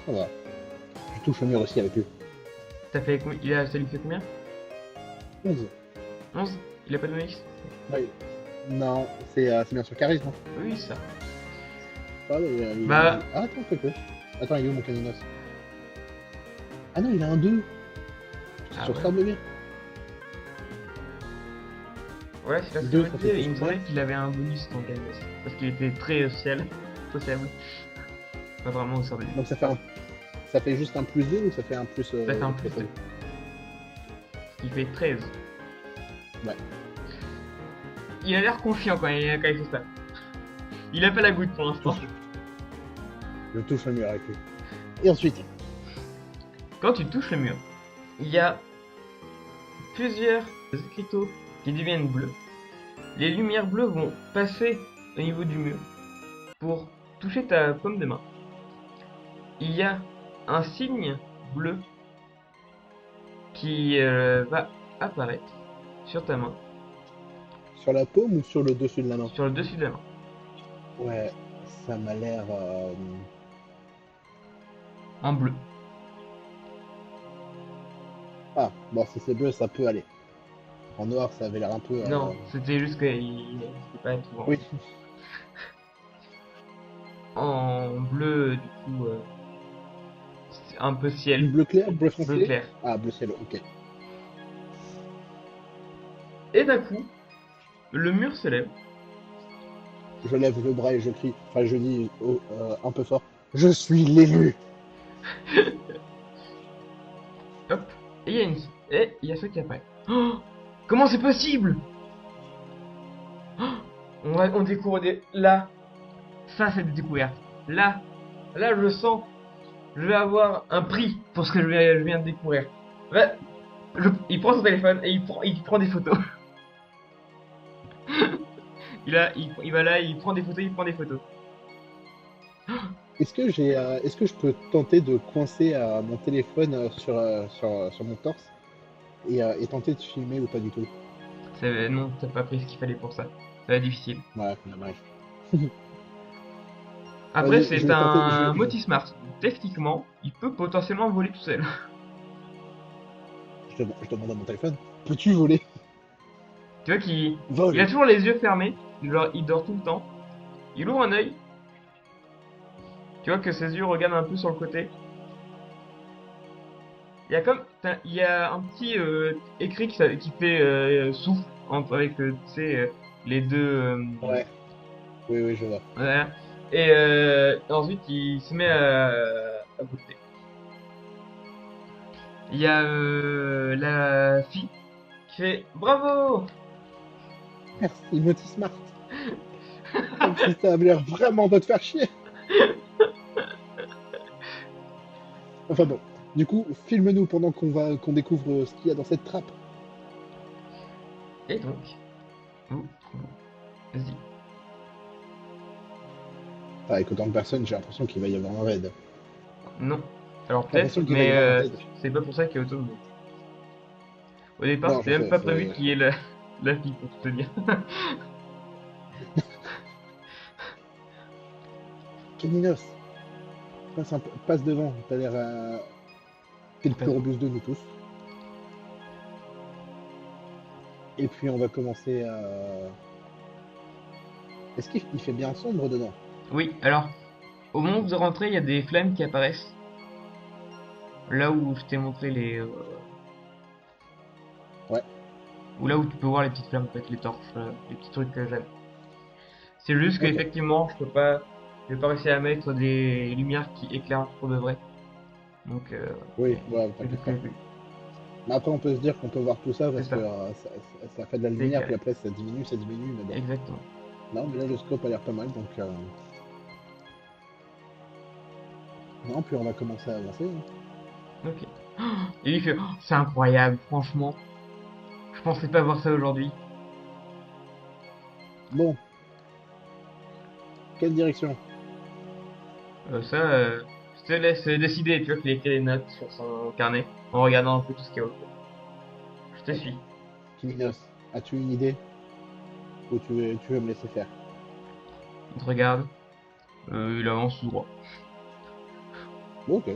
Speaker 2: Ça va. Je touche le mur aussi avec lui.
Speaker 1: Ça lui fait combien?
Speaker 2: 11.
Speaker 1: 11? Il a pas donné X?
Speaker 2: Oui. Non, c'est bien sur charisme. Hein.
Speaker 1: Oui, ça.
Speaker 2: Ah,
Speaker 1: Bah.
Speaker 2: Ah, attends, un peu. Attends, il est où mon Caninos? Ah non, il a un 2.
Speaker 1: Ah
Speaker 2: Sur
Speaker 1: ouais.
Speaker 2: ça, bébé.
Speaker 1: Ouais, c'est là ce que
Speaker 2: Deux,
Speaker 1: je me
Speaker 2: ça
Speaker 1: disais.
Speaker 2: fait
Speaker 1: Il me
Speaker 2: plus
Speaker 1: semblait
Speaker 2: de
Speaker 1: qu'il avait un bonus dans Caninos. Parce qu'il était très sociable. Pas vraiment au sort de lui.
Speaker 2: Donc ça fait juste un plus 2 ou ça fait un plus...
Speaker 1: Ça fait un plus 2. Ce qui fait 13.
Speaker 2: Ouais.
Speaker 1: Il a l'air confiant quand il fait ça. Il a pas la goutte pour l'instant.
Speaker 2: Je touche le mur avec lui. Et ensuite,
Speaker 1: Quand tu touches le mur, il y a plusieurs écriteaux qui deviennent bleus. Les lumières bleues vont passer au niveau du mur pour toucher ta paume de main. Il y a un signe bleu qui va apparaître sur ta main,
Speaker 2: sur la paume ou sur le dessus de la main?
Speaker 1: sur le dessus de la main.
Speaker 2: Ouais, ça m'a l'air...
Speaker 1: En bleu.
Speaker 2: Ah, bon, si c'est bleu, ça peut aller. En noir, ça avait l'air un peu...
Speaker 1: Non, c'était juste qu'il n'était pas tout
Speaker 2: Oui.
Speaker 1: en bleu, du coup. un peu ciel,
Speaker 2: Bleu clair, bleu
Speaker 1: bleu
Speaker 2: foncé?
Speaker 1: clair.
Speaker 2: Ah, bleu ciel, ok.
Speaker 1: Et d'un coup, le mur se lève.
Speaker 2: Je lève le bras et je crie, enfin je dis un peu fort, je suis l'élu!
Speaker 1: Hop. Et il y a et il y a ça qui apparaît. Oh, comment c'est possible? Oh, on découvre là, ça c'est des découvertes. Là, là je sens, je vais avoir un prix pour ce que je viens de découvrir. Ouais, il prend son téléphone et il prend des photos. Il va là, il prend des photos, il prend des photos.
Speaker 2: Est-ce que je peux tenter de coincer mon téléphone sur mon torse et tenter de filmer ou pas du tout?
Speaker 1: Non, t'as pas pris ce qu'il fallait pour ça. Ça va être difficile.
Speaker 2: Ouais, dommage.
Speaker 1: Après,
Speaker 2: Vas-y, je
Speaker 1: c'est
Speaker 2: vais tenter,
Speaker 1: un Motismart. Techniquement, il peut potentiellement voler tout seul.
Speaker 2: je demande à mon téléphone, peux-tu voler?
Speaker 1: Tu vois il a
Speaker 2: Vole!
Speaker 1: toujours les yeux fermés. Genre, il dort tout le temps. Il ouvre un œil. Tu vois que ses yeux regardent un peu sur le côté. Il y a un petit écrit qui fait souffle avec, tu sais, les deux.
Speaker 2: Ouais, oui, oui, je vois.
Speaker 1: Voilà. Et ensuite, il se met à goûter. Il y a la fille qui fait bravo.
Speaker 2: Merci, Moti Smart. Comme si ça avait l'air vraiment de te faire chier. Enfin bon, du coup, filme-nous pendant qu'on découvre ce qu'il y a dans cette trappe.
Speaker 1: Et donc, vous, vas-y.
Speaker 2: Enfin, avec autant de personnes, j'ai l'impression qu'il va y avoir un raid.
Speaker 1: Non. Alors
Speaker 2: J'ai
Speaker 1: peut-être,
Speaker 2: l'impression qu'il va y
Speaker 1: mais
Speaker 2: avoir un raid.
Speaker 1: c'est pas pour ça qu'il y a autant de monde. Au départ,
Speaker 2: Non,
Speaker 1: c'était
Speaker 2: je
Speaker 1: même
Speaker 2: sais,
Speaker 1: pas prévu
Speaker 2: c'est...
Speaker 1: qu'il y ait la fille, pour tout te dire.
Speaker 2: Keninos, passe devant, t'as l'air... T'es le
Speaker 1: Pas
Speaker 2: plus
Speaker 1: trop.
Speaker 2: robuste de nous tous. Et puis on va commencer à... Est-ce qu'il fait bien sombre dedans?
Speaker 1: Oui, alors, au moment où vous rentrez, il y a des flammes qui apparaissent. Là où je t'ai montré
Speaker 2: Ouais,
Speaker 1: ou là où tu peux voir les petites flammes, en fait, les torches, les petits trucs que j'aime. C'est juste
Speaker 2: ok.
Speaker 1: qu'effectivement, je vais pas réussir à mettre des lumières qui éclairent pour de vrai. Donc,
Speaker 2: Oui, ouais,
Speaker 1: c'est
Speaker 2: t'inquiète
Speaker 1: juste
Speaker 2: pas.
Speaker 1: que
Speaker 2: Mais après, on peut se dire qu'on peut voir tout ça
Speaker 1: c'est
Speaker 2: parce que
Speaker 1: ça,
Speaker 2: ça fait de la
Speaker 1: c'est
Speaker 2: lumière, puis
Speaker 1: éclairé.
Speaker 2: après ça diminue, mais bon.
Speaker 1: Exactement.
Speaker 2: Non, mais là, le scope a l'air pas mal, donc... Non, puis on va commencer à avancer, hein.
Speaker 1: Ok. Et lui il fait, oh, c'est incroyable, franchement. Je pensais pas voir ça aujourd'hui.
Speaker 2: Bon, quelle direction?
Speaker 1: Ça, je te laisse décider. Tu vois qu'il écrit des notes sur son carnet en regardant un peu tout ce qu'il y a autour. Je te
Speaker 2: Ok.
Speaker 1: suis.
Speaker 2: Kiminos, as-tu une idée? Ou tu veux me laisser faire?
Speaker 1: Il te regarde. Il avance tout droit.
Speaker 2: Bon, ok.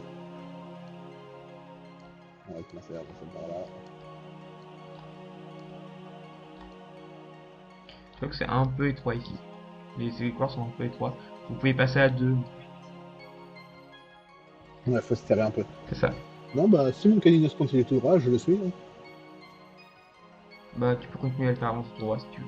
Speaker 2: On va commencer à avancer par là.
Speaker 1: Je trouve que c'est un peu étroit ici. Les couloirs sont un peu étroits. Vous pouvez passer à deux.
Speaker 2: Ouais, faut se serrer un peu.
Speaker 1: C'est ça.
Speaker 2: Non, bah, si mon Kalinos continue tout droit, je le suis, hein.
Speaker 1: Bah, tu peux continuer à le faire avancer tout droit si tu veux.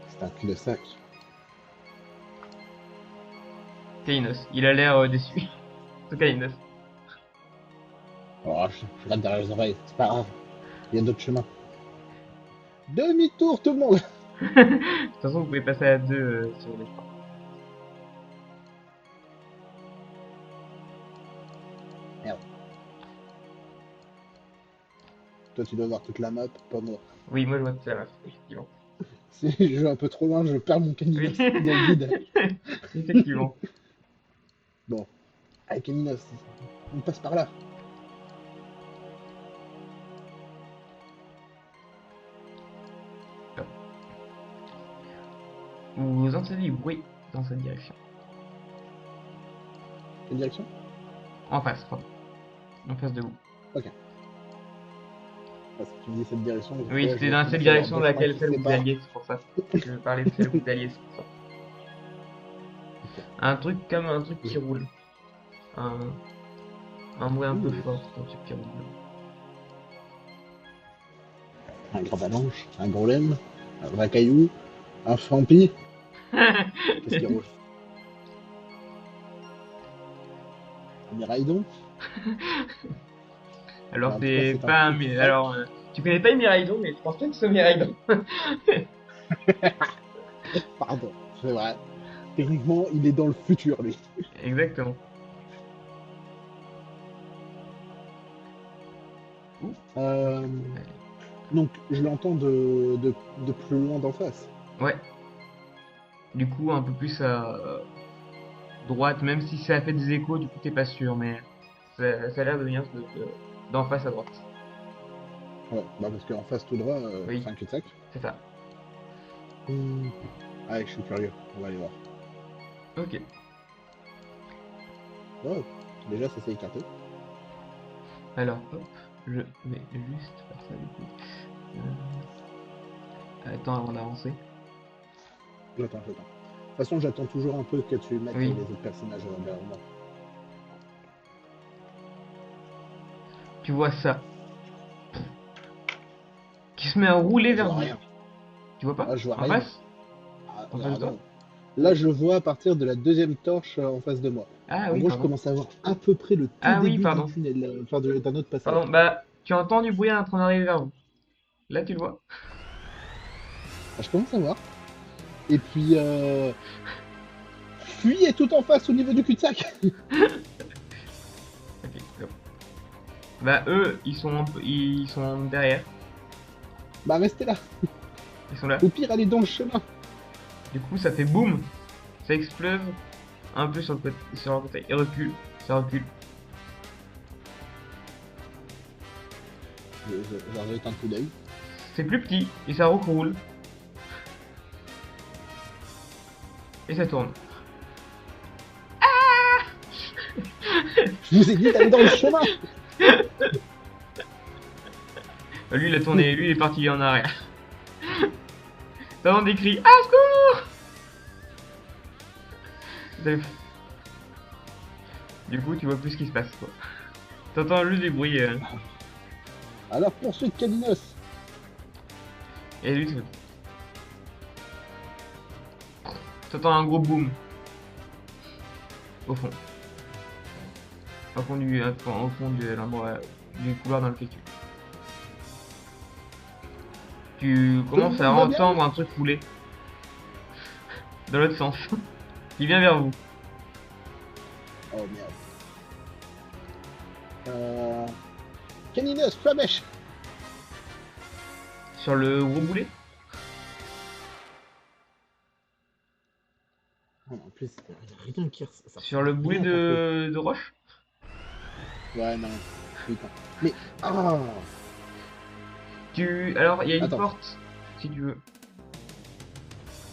Speaker 2: C'est un cul-de-sac.
Speaker 1: Kainos, il a l'air déçu. C'est Kainos.
Speaker 2: Oh, je regarde derrière les oreilles, c'est pas grave. Il y a d'autres chemins. Demi-tour, tout le monde!
Speaker 1: De toute façon, vous pouvez passer à deux sur les portes.
Speaker 2: Merde. Toi, tu dois voir toute la map, pas moi.
Speaker 1: Oui, moi je vois tout ça là, effectivement.
Speaker 2: Si je vais un peu trop loin, je perds mon
Speaker 1: Oui,
Speaker 2: Kalinos dans le vide.
Speaker 1: effectivement.
Speaker 2: Bon, avec Kalinos, on passe par là.
Speaker 1: Vous entendez du bruit dans cette direction.
Speaker 2: Quelle direction?
Speaker 1: En face, pardon. En face de vous.
Speaker 2: Ok. Parce que tu me dis cette direction.
Speaker 1: Oui,
Speaker 2: là, je
Speaker 1: c'était
Speaker 2: vois
Speaker 1: dans
Speaker 2: commencer
Speaker 1: cette
Speaker 2: à avoir
Speaker 1: direction
Speaker 2: deux
Speaker 1: dans
Speaker 2: chemins
Speaker 1: laquelle
Speaker 2: qui se
Speaker 1: celle où vous
Speaker 2: séparent.
Speaker 1: alliez, c'est pour ça. Je parlais de celle où vous alliez, c'est pour ça.
Speaker 2: Ok.
Speaker 1: Un truc comme un truc qui roule. Un, un bruit un peu
Speaker 2: Ouh,
Speaker 1: fort, un truc qui roule.
Speaker 2: un grand ballonge, un golem, un vrai caillou, un champi. Qu'est-ce qui roule? Un miraidon?
Speaker 1: Alors
Speaker 2: En tout cas,
Speaker 1: c'est
Speaker 2: c'est un
Speaker 1: pas un...
Speaker 2: cul-de-sac.
Speaker 1: Alors, tu connais pas Miraidon, mais je pense pas que ce soit Miraidon.
Speaker 2: Pardon, c'est vrai. Techniquement, il est dans le futur, lui.
Speaker 1: Exactement. Ouh.
Speaker 2: Euh, donc, je l'entends de plus loin d'en face.
Speaker 1: Ouais. Du coup, un peu plus à droite, même si ça a fait des échos, du coup t'es pas sûr, mais ça a l'air de venir d'en face à droite.
Speaker 2: Ouais, bah parce qu'en face tout droit, c'est
Speaker 1: Oui,
Speaker 2: un cul-de-sac.
Speaker 1: c'est ça.
Speaker 2: Hmm. Ah, je suis curieux. On va aller voir.
Speaker 1: Ok.
Speaker 2: Oh, déjà, ça s'est écarté.
Speaker 1: Alors, hop, je vais juste faire ça du coup. Attends avant d'avancer.
Speaker 2: J'attends, j'attends. De toute façon, j'attends toujours un peu que tu mettes les
Speaker 1: Oui,
Speaker 2: autres personnages derrière moi.
Speaker 1: tu vois ça, qui se met à rouler
Speaker 2: Je
Speaker 1: vers
Speaker 2: vois
Speaker 1: vous.
Speaker 2: rien.
Speaker 1: Tu vois pas?
Speaker 2: Ah, je vois
Speaker 1: En
Speaker 2: rien.
Speaker 1: face?
Speaker 2: Ah,
Speaker 1: En face de
Speaker 2: ah
Speaker 1: toi?
Speaker 2: non. Là, je vois à partir de la deuxième torche en face de moi.
Speaker 1: Ah
Speaker 2: En
Speaker 1: oui,
Speaker 2: gros, je
Speaker 1: pardon.
Speaker 2: commence à voir à peu près le tout
Speaker 1: Ah oui,
Speaker 2: début du
Speaker 1: pardon.
Speaker 2: tunnel, enfin d'un autre passage.
Speaker 1: Pardon, bah, tu entends du bruit en train d'arriver vers vous. Là, tu le vois?
Speaker 2: Ah, je commence à voir. Et puis, Fuy est tout en face au niveau du cul-de-sac.
Speaker 1: Ok, go. Bah, eux, ils sont derrière.
Speaker 2: Bah, restez là.
Speaker 1: Ils sont là.
Speaker 2: Au pire, allez dans le chemin.
Speaker 1: Du coup, ça fait boum. Ça explose un peu sur le côté. Sur le côté. Et recule. Ça recule.
Speaker 2: J'en jette un coup d'œil.
Speaker 1: C'est plus petit. Et ça recoule. Et ça tourne.
Speaker 2: Je vous ai dit d'aller dans le chemin.
Speaker 1: Lui, il a tourné. Lui, il est parti en arrière. T'entends des cris. Ah, secours! T'as- Du coup, tu vois plus ce qui se passe, quoi. T'entends juste du bruit.
Speaker 2: Alors, poursuite Calinos.
Speaker 1: Et lui, t'entends un gros boom. Au fond. Au fond de l'endroit du couloir dans lequel tu es. Tu
Speaker 2: Tout le
Speaker 1: commences à
Speaker 2: monde va bien?
Speaker 1: entendre un truc rouler dans l'autre sens. Il vient vers vous.
Speaker 2: Oh merde. Caninos, flamèche.
Speaker 1: Sur le gros boulet.
Speaker 2: Oh, en plus, y a rien qui ça
Speaker 1: Sur
Speaker 2: ressemble
Speaker 1: le
Speaker 2: à
Speaker 1: boulet
Speaker 2: rien par contre.
Speaker 1: de roche.
Speaker 2: Ouais, non. Putain. Mais, ah.
Speaker 1: Alors, il y a une
Speaker 2: Attends.
Speaker 1: porte, si tu veux.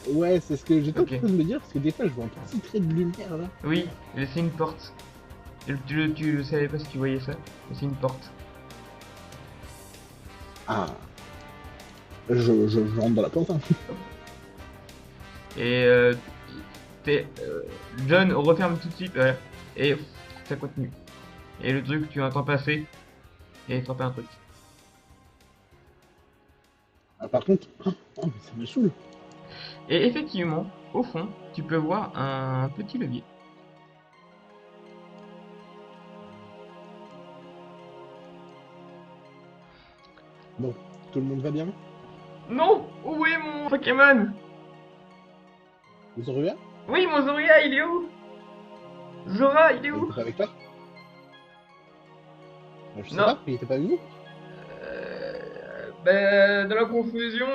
Speaker 2: Ouais, c'est ce que j'étais en
Speaker 1: Ok.
Speaker 2: train de me dire, parce que des fois, je vois un petit trait de lumière là.
Speaker 1: Oui, c'est une porte. Tu savais pas si tu voyais ça, mais c'est une porte.
Speaker 2: Ah. Je rentre dans la porte. Hein.
Speaker 1: Et John referme tout de suite, voilà. Et ça continue. Et le truc, tu entends passer et frapper un truc.
Speaker 2: Ah, par contre, oh, mais ça me saoule.
Speaker 1: Et effectivement, au fond, tu peux voir un petit levier.
Speaker 2: Bon, tout le monde va bien?
Speaker 1: Non! Où est mon Pokémon?
Speaker 2: Zorua?
Speaker 1: Oui, mon Zoria, il est où? Zora, il est
Speaker 2: Il
Speaker 1: où?
Speaker 2: était pas avec toi? Je sais
Speaker 1: Non.
Speaker 2: pas, il était pas avec vous?
Speaker 1: Ben, dans la confusion,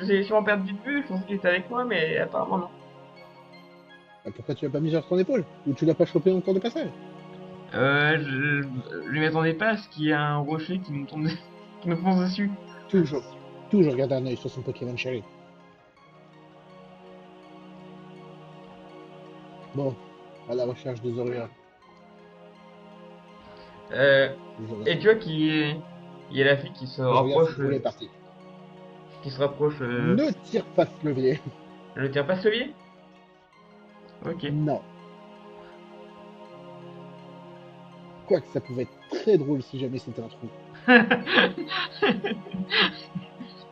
Speaker 1: j'ai sûrement perdu de vue. Je pensais qu'il était avec moi, mais apparemment non.
Speaker 2: Bah, pourquoi tu l'as pas mis sur ton épaule? Ou tu l'as pas chopé en cours de passage?
Speaker 1: Je lui m'attendais pas à ce qu'il y ait un rocher qui nous tombe, qui nous fonce dessus.
Speaker 2: Toujours. Toujours garder un œil sur son Pokémon chéri. Bon, à la recherche de Zorua.
Speaker 1: Euh,
Speaker 2: Zorua.
Speaker 1: et tu vois qu'il Il y a la fille qui se
Speaker 2: Je regarde si
Speaker 1: rapproche,
Speaker 2: le volet est parti.
Speaker 1: qui se rapproche.
Speaker 2: Ne tire pas ce levier.
Speaker 1: Je tiens pas ce levier. Ok.
Speaker 2: Non. Quoique ça pouvait être très drôle si jamais c'était un trou.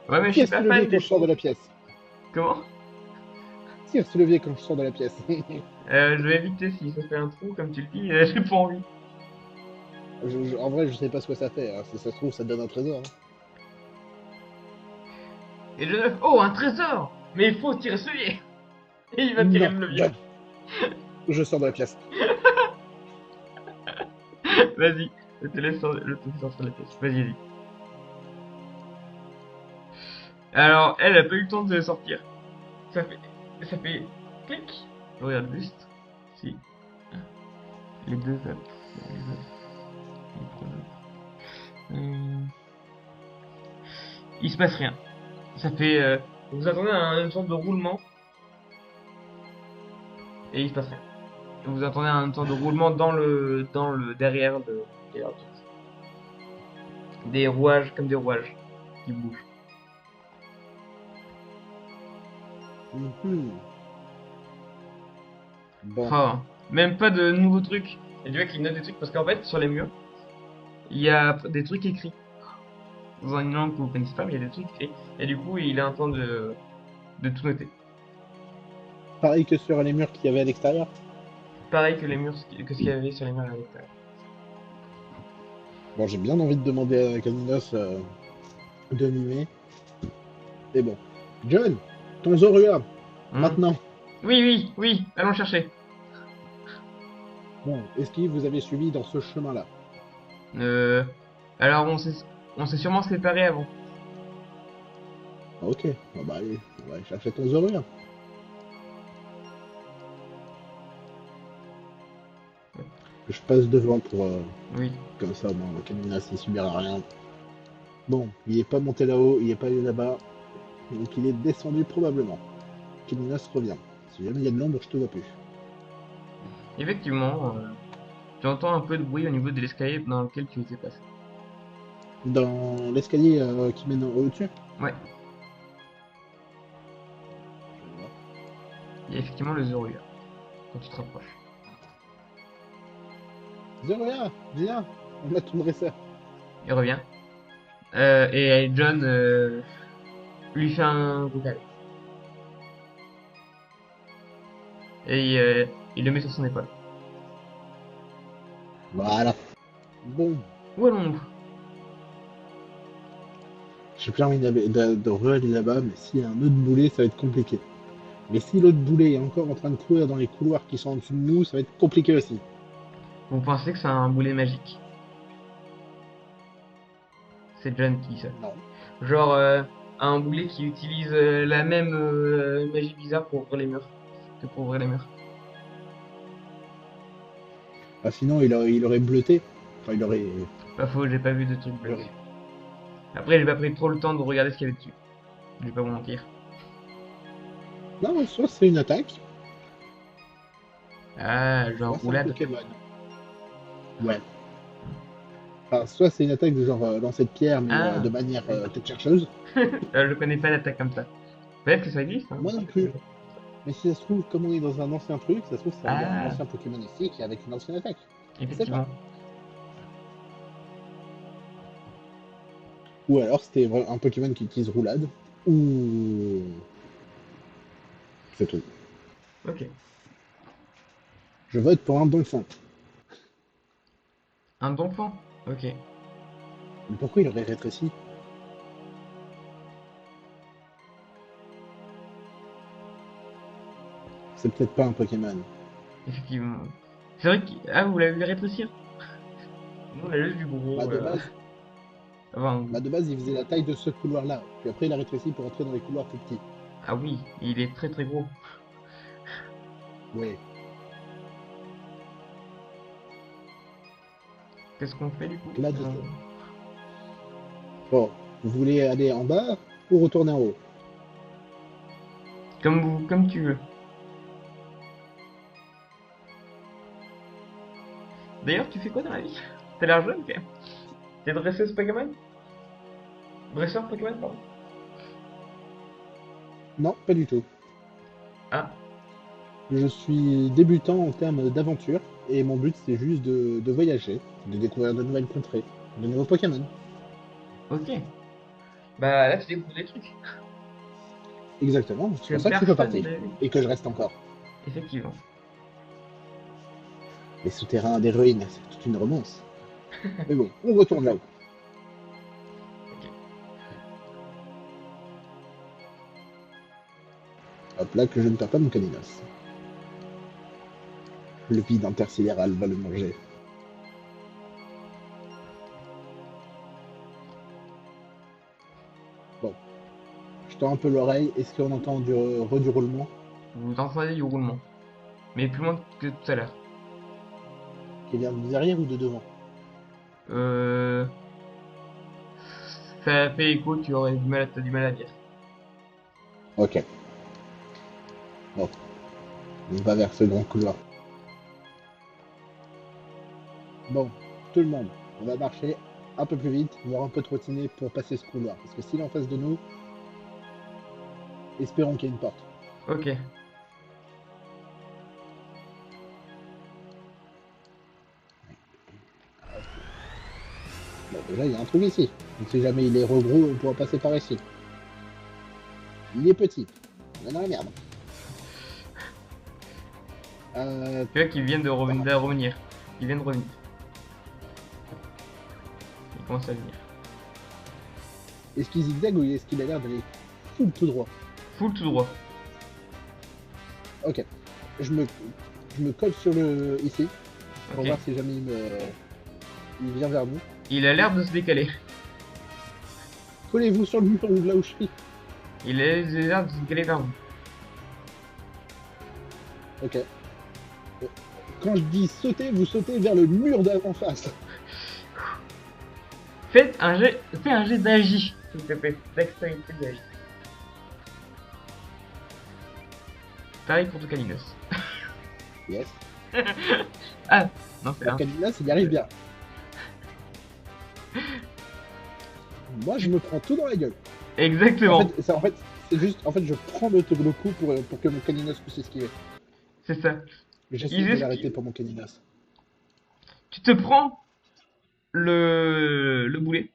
Speaker 1: Ouais, mais je suis
Speaker 2: Tire
Speaker 1: pas
Speaker 2: ce levier
Speaker 1: fan
Speaker 2: quand
Speaker 1: des
Speaker 2: je sors de
Speaker 1: trous.
Speaker 2: la pièce.
Speaker 1: Comment?
Speaker 2: Tire ce levier quand je sors de la pièce.
Speaker 1: Je vais éviter si ça fait un trou, comme tu le dis. J'ai pas envie.
Speaker 2: En vrai, je sais pas ce que ça fait, hein. Si ça se trouve, ça te donne un trésor, hein.
Speaker 1: Et le 9. Oh, un trésor! Mais il faut tirer ce levier. Et il va tirer
Speaker 2: Non,
Speaker 1: le levier.
Speaker 2: John, je sors de la pièce.
Speaker 1: Vas-y. Je te laisse sortir la pièce. Vas-y, vas-y. Alors, elle a pas eu le temps de sortir. Ça fait. Ça fait. Clic. Je regarde le buste. Si. Les deux autres. Les autres. Les trois autres. Il se passe rien. Ça fait. Vous attendez une sorte de roulement. Et il se passe rien. Vous attendez un temps de roulement dans le derrière de l'objectif. Des rouages, comme des rouages qui bougent.
Speaker 2: Mhm. Bon.
Speaker 1: Oh, même pas de nouveaux trucs. Et tu vois qu'il note des trucs parce qu'en fait, sur les murs, il y a des trucs écrits. Dans une langue que vous connaissez pas, mais il y a des trucs écrits. Et du coup, il est en train de tout noter.
Speaker 2: Pareil que sur les murs qu'il y avait à l'extérieur.
Speaker 1: Pareil que les murs, que ce qu'il y avait sur les murs à l'extérieur.
Speaker 2: Bon, j'ai bien envie de demander à Caminos de mimer. Mais bon. John, ton Zorua,
Speaker 1: Hmm.
Speaker 2: maintenant.
Speaker 1: Oui, oui, oui, allons chercher.
Speaker 2: Bon, est-ce que vous avez suivi dans ce chemin-là?
Speaker 1: Euh, alors, on s'est sûrement séparés avant.
Speaker 2: Ah, ok, bon, bah allez, on va aller chercher ton Zorua. Je passe devant pour...
Speaker 1: Oui.
Speaker 2: comme ça, bon, Caminos, il subira rien. Bon, il est pas monté là-haut, il est pas allé là-bas. Donc il est descendu probablement. Caminos revient. Si jamais il y a de l'ombre, je te vois plus.
Speaker 1: Effectivement, tu entends un peu de bruit au niveau de l'escalier dans lequel tu étais passé.
Speaker 2: Dans l'escalier qui mène au-dessus.
Speaker 1: Ouais, il y a effectivement le Zorua quand tu te rapproches.
Speaker 2: Zorua, viens, on a ton dresseur.
Speaker 1: Il revient. Et John lui fait un gros câlin. Et il le met sur son épaule.
Speaker 2: Voilà. Bon,
Speaker 1: Où allons-nous?
Speaker 2: j'ai plus envie de re-aller là-bas, mais s'il y a un autre boulet, ça va être compliqué. Mais si l'autre boulet est encore en train de courir dans les couloirs qui sont en dessous de nous, ça va être compliqué aussi.
Speaker 1: Vous pensez que c'est un boulet magique? C'est John qui dit ça.
Speaker 2: Non.
Speaker 1: Genre un boulet qui utilise la même magie bizarre pour ouvrir les murs. Que pour ouvrir les murs.
Speaker 2: Ah, sinon, il aurait bleuté. Enfin, il aurait...
Speaker 1: Pas faux, j'ai pas vu de truc
Speaker 2: il
Speaker 1: bleuté.
Speaker 2: aurait-
Speaker 1: Après, j'ai pas pris trop le temps de regarder ce qu'il y avait dessus. Je vais pas vous mentir.
Speaker 2: Non, soit c'est une attaque,
Speaker 1: Ah, genre
Speaker 2: soit c'est un
Speaker 1: roulade.
Speaker 2: Pokémon. Ouais. Enfin, soit c'est une attaque de genre lancer de pierre, mais
Speaker 1: Ah,
Speaker 2: de manière
Speaker 1: oui.
Speaker 2: tête chercheuse.
Speaker 1: Je connais pas d'attaque comme ça. Peut-être que ça existe, hein.
Speaker 2: Moi non plus. Mais si ça se trouve, comme on est dans un ancien truc, ça se trouve, il y a un
Speaker 1: Ah,
Speaker 2: ancien Pokémon ici qui est avec une ancienne attaque. On sait pas.
Speaker 1: effectivement.
Speaker 2: Ou alors c'était un Pokémon qui utilise roulade. Ou. C'est tout.
Speaker 1: Ok.
Speaker 2: Je vote pour un Donphan.
Speaker 1: Un donphan. Ok.
Speaker 2: Mais pourquoi il aurait rétréci? C'est peut-être pas un Pokémon.
Speaker 1: Effectivement. C'est vrai que... Ah, vous l'avez vu rétrécir? Nous, on a juste du
Speaker 2: Bah
Speaker 1: gros...
Speaker 2: de base,
Speaker 1: Enfin,
Speaker 2: il faisait la taille de ce couloir-là. Puis après il a rétréci pour entrer dans les couloirs plus petits.
Speaker 1: ah oui, il est très très gros.
Speaker 2: Ouais.
Speaker 1: Qu'est-ce qu'on fait du coup?
Speaker 2: Là de Bon, vous voulez aller en bas ou retourner en haut?
Speaker 1: Comme tu veux. D'ailleurs, tu fais quoi dans la vie? T'as l'air jeune quand même. T'es dresseuse Pokémon? Dresseur Pokémon, pardon.
Speaker 2: Non, pas du tout.
Speaker 1: Ah,
Speaker 2: Je suis débutant en termes d'aventure et mon but c'est juste de voyager, de découvrir de nouvelles contrées, de nouveaux Pokémon.
Speaker 1: ok. Bah là, tu découvres des trucs
Speaker 2: Exactement, c'est
Speaker 1: que
Speaker 2: pour ça que je suis pas
Speaker 1: personne
Speaker 2: parti
Speaker 1: n'a vu.
Speaker 2: et que je reste encore.
Speaker 1: Effectivement.
Speaker 2: Les souterrains des ruines, c'est toute une romance. Mais bon, on retourne là-haut.
Speaker 1: Ok.
Speaker 2: Hop là que je ne perds pas mon caninos. Le vide intersidéral va le manger. Bon, je tends un peu l'oreille. Est-ce qu'on entend du roulement
Speaker 1: Vous entendez du roulement. Mais plus loin que tout à l'heure.
Speaker 2: qui vient de derrière ou de devant?
Speaker 1: Euh... Ça fait écho, t'as du mal à dire.
Speaker 2: Ok, bon, on va vers ce grand couloir. Bon, tout le monde, on va marcher un peu plus vite, voire un peu trottiner pour passer ce couloir. Parce que s'il est en face de nous, espérons qu'il y ait une porte.
Speaker 1: Ok.
Speaker 2: Bon, déjà, il y a un trou ici. Donc si jamais il est regros, on pourra passer par ici. Il est petit. On est dans la merde.
Speaker 1: Tu vois qu'ils viennent
Speaker 2: Par là.
Speaker 1: de revenir. Ils viennent de revenir. Ils commencent à venir.
Speaker 2: Est-ce qu'il zigzague ou est-ce qu'il a l'air d'aller full tout droit?
Speaker 1: Full tout droit.
Speaker 2: Ok. Je me, je me colle sur le ici pour
Speaker 1: Ok.
Speaker 2: voir si jamais il vient vers nous.
Speaker 1: Il a l'air de se décaler.
Speaker 2: Collez-vous sur le mur ou là où je suis.
Speaker 1: Il a l'air de se décaler vers vous.
Speaker 2: Ok. Quand je dis sauter, vous sautez vers le mur d'en face.
Speaker 1: Fais un jet d'agi, s'il te plaît. Dextérité d'agi. Pareil pour Tocalinos.
Speaker 2: Yes.
Speaker 1: Ah, non, c'est
Speaker 2: Pour
Speaker 1: un.
Speaker 2: Caninas, il y arrive bien. Moi, je me prends tout dans la gueule.
Speaker 1: Exactement.
Speaker 2: En fait, c'est juste, en fait, je prends le coup pour que mon Caninas puisse esquiver.
Speaker 1: C'est ça.
Speaker 2: J'essaie
Speaker 1: Ils
Speaker 2: de l'arrêter
Speaker 1: esquivent.
Speaker 2: pour mon Caninas.
Speaker 1: Tu te prends le boulet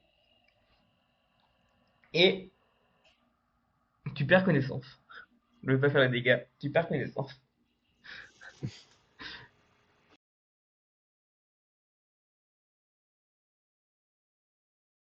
Speaker 1: et tu perds connaissance. Je vais pas faire les dégâts. Tu perds connaissance.